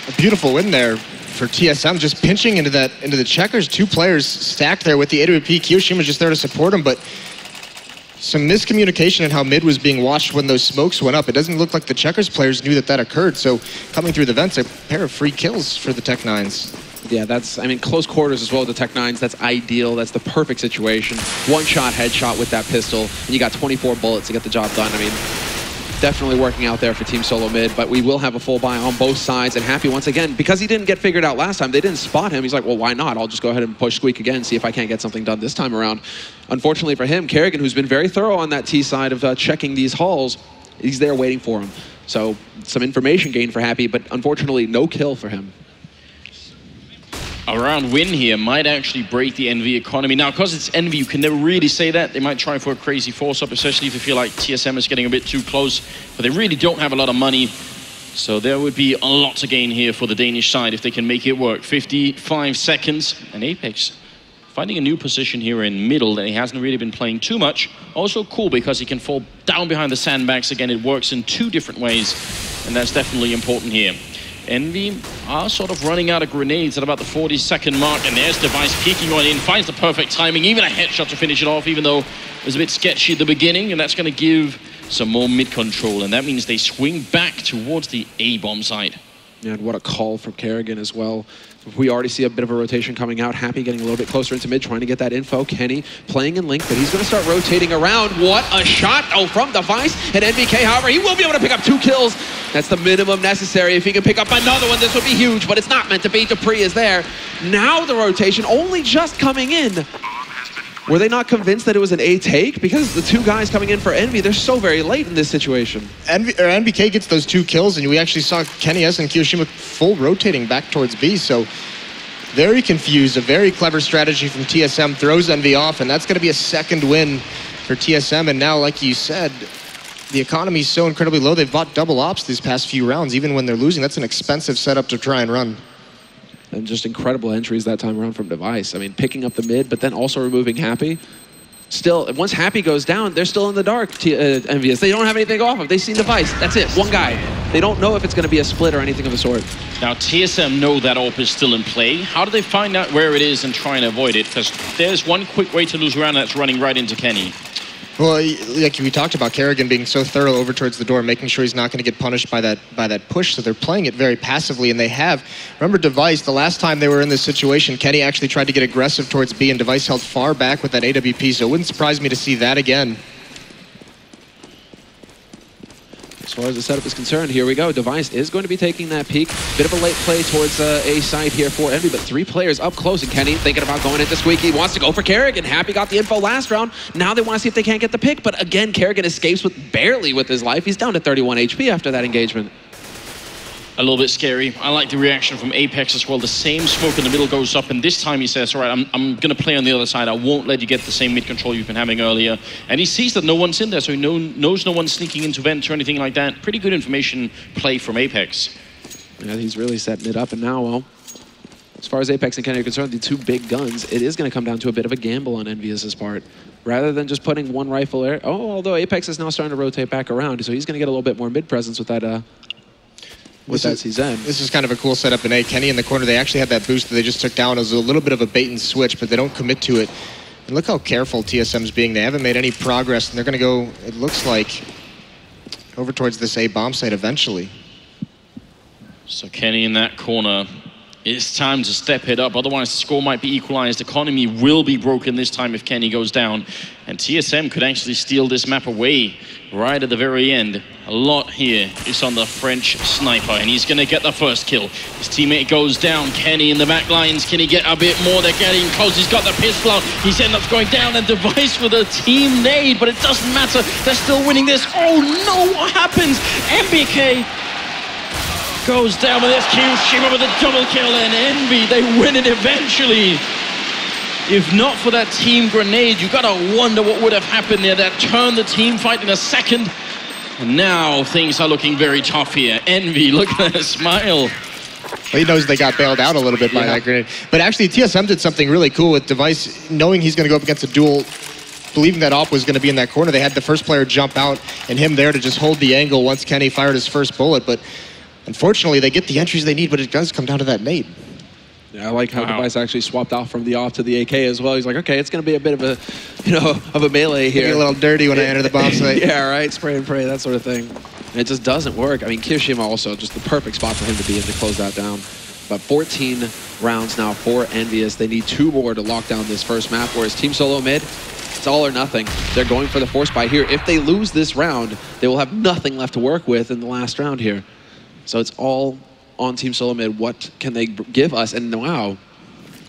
A beautiful win there for TSM, just pinching into the checkers. 2 players stacked there with the AWP. Kiyoshima's just there to support him, but some miscommunication in how mid was being watched when those smokes went up. It doesn't look like the checkers players knew that occurred, so coming through the vents, a pair of free kills for the Tech 9s. Yeah, that's, I mean, close quarters as well with the Tech 9s. That's ideal. That's the perfect situation. 1-shot headshot with that pistol, and you got 24 bullets to get the job done. I mean, definitely working out there for Team Solo Mid, but we will have a full buy on both sides. And Happy, once again, because he didn't get figured out last time, they didn't spot him. He's like, well, why not? I'll just go ahead and push Squeak again, see if I can't get something done this time around. Unfortunately for him, Carrigan, who's been very thorough on that T side of checking these halls, he's there waiting for him. So some information gained for Happy, but unfortunately no kill for him. A round win here might actually break the Envy economy. Now, because it's Envy, you can never really say that. They might try for a crazy force-up, especially if you feel like TSM is getting a bit too close. But they really don't have a lot of money. So there would be a lot to gain here for the Danish side if they can make it work. 55 seconds, and Apex finding a new position here in middle that he hasn't really been playing too much. Also cool because he can fall down behind the sandbags. Again, it works in 2 different ways, and that's definitely important here. Envy are sort of running out of grenades at about the 40-second mark, and there's Device peeking on in, finds the perfect timing, even a headshot to finish it off, even though it was a bit sketchy at the beginning, and that's going to give some more mid-control, and that means they swing back towards the A-bomb side. Yeah, and what a call from Carrigan as well. We already see a bit of a rotation coming out. Happy getting a little bit closer into mid, trying to get that info. Kenny playing in link, but he's going to start rotating around. What a shot! Oh, from Device and NBK. However, he will be able to pick up 2 kills. That's the minimum necessary. If he can pick up another one, this would be huge, but it's not meant to be. Dupree is there. Now the rotation only just coming in. Were they not convinced that it was an A take? Because the 2 guys coming in for Envy, they're so very late in this situation. NBK gets those 2 kills, and we actually saw Kenny S and Kiyoshima full rotating back towards B, so very confused. A very clever strategy from TSM, throws Envy off, and that's going to be a 2nd win for TSM. And now, like you said, the economy is so incredibly low. They've bought double ops these past few rounds, even when they're losing. That's an expensive setup to try and run. And just incredible entries that time around from Device. I mean, picking up the mid, but then also removing Happy. Still, once Happy goes down, they're still in the dark, EnVyUS. They don't have anything to go off of. They've seen Device. That's it. 1 guy. They don't know if it's going to be a split or anything of the sort. Now, TSM know that AWP is still in play. How do they find out where it is and try and avoid it? Because there's one quick way to lose round, and that's running right into Kenny. Well, like we talked about, Kerrigan being so thorough over towards the door, making sure he's not going to get punished by that push. So they're playing it very passively, and they have. Remember Device, the last time they were in this situation, Kenny actually tried to get aggressive towards B, and Device held far back with that AWP, so it wouldn't surprise me to see that again. As far as the setup is concerned, here we go. Device is going to be taking that peek. Bit of a late play towards A side here for Envy, but 3 players up close. And Kenny thinking about going into Squeaky. Wants to go for Kerrigan. Happy got the info last round. Now they want to see if they can't get the pick. But again, Kerrigan escapes with barely with his life. He's down to 31 HP after that engagement. A little bit scary. I like the reaction from Apex as well. The same smoke in the middle goes up, and this time he says, all right, I'm going to play on the other side. I won't let you get the same mid control you've been having earlier. And he sees that no one's in there, so he knows no one's sneaking into vent or anything like that. Pretty good information play from Apex. Yeah, he's really setting it up, and now, well, as far as Apex and Kenny are concerned, the 2 big guns, it is going to come down to a bit of a gamble on EnVyUS' part. Rather than just putting 1 rifle there. Oh, although Apex is now starting to rotate back around, so he's going to get a little bit more mid presence with that This is kind of a cool setup in A. Kenny in the corner, they actually had that boost that they just took down. It was a little bit of a bait and switch, but they don't commit to it. And look how careful TSM's being. They haven't made any progress, and they're going to go, it looks like, over towards this A bomb site eventually. So Kenny in that corner. It's time to step it up, otherwise the score might be equalized. Economy will be broken this time if Kenny goes down. And TSM could actually steal this map away right at the very end. A lot here is on the French sniper, and he's gonna get the first kill. His teammate goes down. Kenny in the back lines. Can he get a bit more? They're getting close. He's got the pistol out. He's ended up going down, and Device with a team nade, but it doesn't matter. They're still winning this. Oh no, what happens? MBK goes down with this Shima with a double kill, and Envy, they win it eventually. If not for that team grenade, you gotta wonder what would have happened there. That turned the team fight in a second. And now things are looking very tough here. Envy, look at that smile. Well, he knows they got bailed out a little bit by that grenade. But actually, TSM did something really cool with Device, knowing he's going to go up against a duel, believing that op was going to be in that corner. They had the first player jump out and him there to just hold the angle once Kenny fired his first bullet. But unfortunately, they get the entries they need, but it does come down to that nade. Yeah, I like how Device actually swapped off from the off to the AK as well. He's like, okay, it's going to be a bit of a, melee here. Get a little dirty when I enter the bomb site. Yeah, right, spray and pray, that sort of thing. And it just doesn't work. I mean, Kirishima also just the perfect spot for him to be in to close that down. But 14 rounds now for EnVyUS. They need 2 more to lock down this first map, whereas Team Solo Mid, it's all or nothing. They're going for the force buy here. If they lose this round, they will have nothing left to work with in the last round here. So it's all on Team Solo Mid. What can they give us? And wow,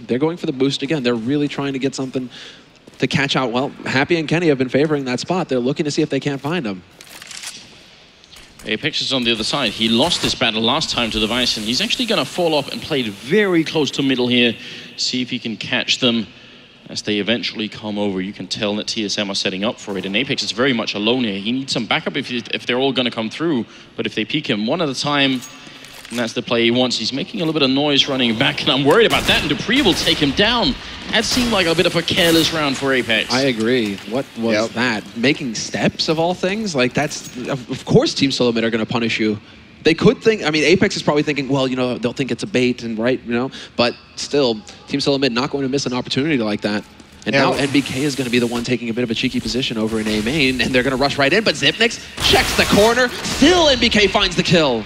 they're going for the boost again. They're really trying to get something to catch out. Well, Happy and Kenny have been favoring that spot. They're looking to see if they can't find them. Apex is on the other side. He lost this battle last time to Device, and he's actually going to fall off and play very close to middle here. See if he can catch them as they eventually come over. You can tell that TSM are setting up for it, and Apex is very much alone here. He needs some backup if they're all going to come through, but if they peek him one at a time, and that's the play he wants. He's making a little bit of noise running back, and I'm worried about that, and Dupree will take him down. That seemed like a bit of a careless round for Apex. I agree. What was that? Making steps of all things? Like, that's, of course Team Solo Mid are going to punish you. They could think, I mean, Apex is probably thinking, well, you know, they'll think it's a bait, and right, you know, but still, Team Solo Mid not going to miss an opportunity like that. And now NBK is going to be the one taking a bit of a cheeky position over in A main, and they're going to rush right in, but Zipnix checks the corner. Still NBK finds the kill.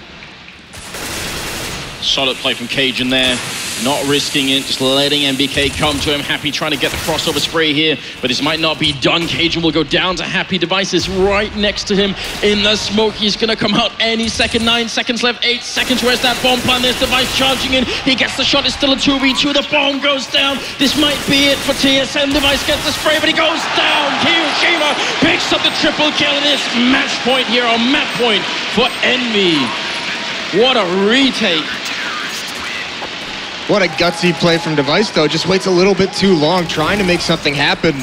Solid play from Cajun there. Not risking it, just letting MBK come to him. Happy trying to get the crossover spray here, but this might not be done. Cajun will go down to Happy. Device is right next to him in the smoke. He's going to come out any second. 9 seconds left, 8 seconds. Where's that bomb plan? There's Device charging in. He gets the shot. It's still a 2v2. The bomb goes down. This might be it for TSM. Device gets the spray, but he goes down. Hiroshima picks up the triple kill, and it's match point here, or map point for Envy. What a retake. What a gutsy play from Device, though. Just waits a little bit too long, trying to make something happen.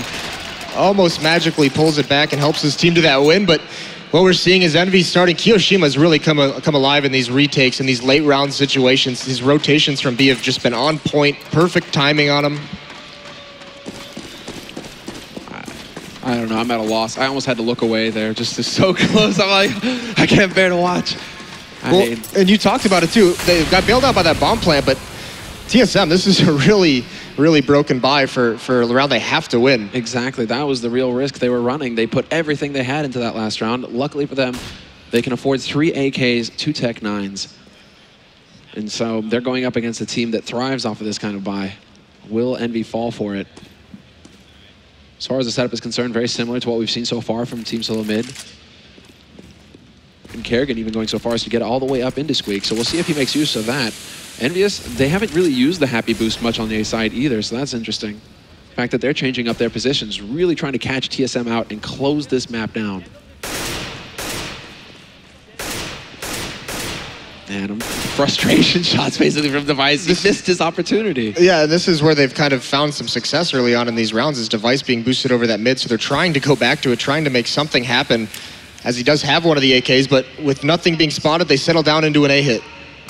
Almost magically pulls it back and helps his team to that win. But what we're seeing is Envy starting. Kiyoshima's really come alive in these retakes, in these late round situations. His rotations from B have just been on point. Perfect timing on him. I don't know. I'm at a loss. I almost had to look away there. Just so close. I'm like, I can't bear to watch. And you talked about it, too. They got bailed out by that bomb plant, but TSM, this is a really really broken by for a round they have to win. Exactly. That was the real risk they were running. They put everything they had into that last round. Luckily for them, they can afford 3 AKs, 2 Tech 9s. And so they're going up against a team that thrives off of this kind of buy. Will EnVy fall for it? As far as the setup is concerned, very similar to what we've seen so far from Team Solo Mid. And Kerrigan even going so far as to get all the way up into Squeak. So we'll see if he makes use of that. EnVyUS, they haven't really used the Happy Boost much on the A side either, so that's interesting. The fact that they're changing up their positions, really trying to catch TSM out and close this map down. And frustration shots basically from Device. He missed his opportunity. Yeah, this is where they've kind of found some success early on in these rounds, is Device being boosted over that mid, so they're trying to go back to it, trying to make something happen, as he does have one of the AKs, but with nothing being spotted, they settle down into an A hit.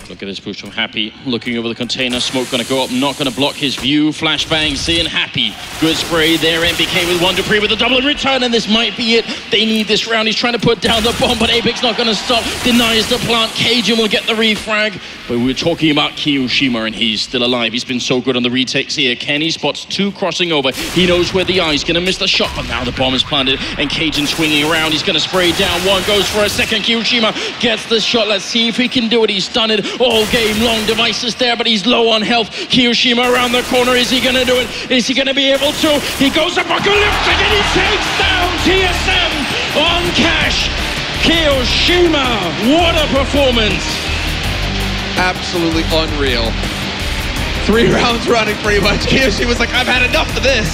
Look at this push from Happy, looking over the container. Smoke gonna go up, not gonna block his view. Flashbang, seeing Happy. Good spray there, MBK with 1 Dupree with a double in return, and this might be it. They need this round. He's trying to put down the bomb, but Apex not gonna stop. Denies the plant. Cajun will get the refrag. But we're talking about Kiyoshima, and he's still alive. He's been so good on the retakes here. Kenny spots 2 crossing over. He knows where the eye's gonna miss the shot, but now the bomb is planted, and Cajun swinging around. He's gonna spray down 1, goes for a second. Kiyoshima gets the shot. Let's see if he can do it. He's done it all game long. Devices there, but he's low on health. Kiyoshima around the corner. Is he gonna do it? Is he gonna be able to? He goes apocalyptic and he takes down TSM on cash. Kiyoshima, what a performance. Absolutely unreal. 3 rounds running pretty much. Kiyoshi was like, I've had enough of this.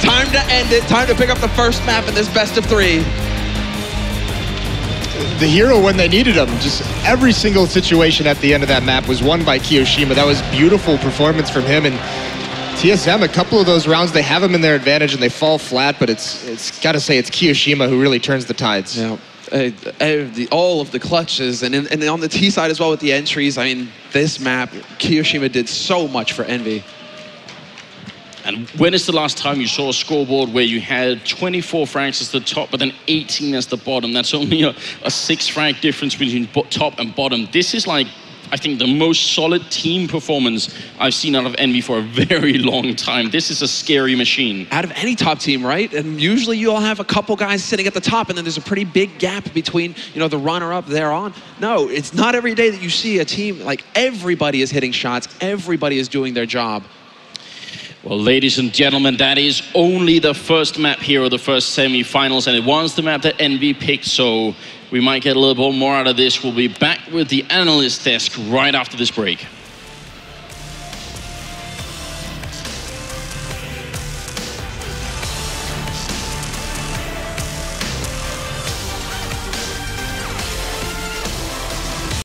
Time to end it. Time to pick up the first map in this best of 3. The hero when they needed him. Just every single situation at the end of that map was won by Kiyoshima. That was beautiful performance from him. And TSM, a couple of those rounds, they have him in their advantage and they fall flat, but it's got to say it's Kiyoshima who really turns the tides. Yeah. All of the clutches, and on the T side as well with the entries. I mean, this map, Kiyoshima did so much for EnVy. And when is the last time you saw a scoreboard where you had 24 frags as the top, but then 18 as the bottom? That's only a 6 frag difference between top and bottom. This is like, I think, the most solid team performance I've seen out of EnVy for a very long time. This is a scary machine. Out of any top team, right? And usually you'll have a couple guys sitting at the top, and then there's a pretty big gap between, you know, the runner-up there on. No, it's not every day that you see a team, like, everybody is hitting shots, everybody is doing their job. Well, ladies and gentlemen, that is only the first map here of the first semi-finals, and it was the map that EnVy picked, so we might get a little bit more out of this. We'll be back with the analyst desk right after this break.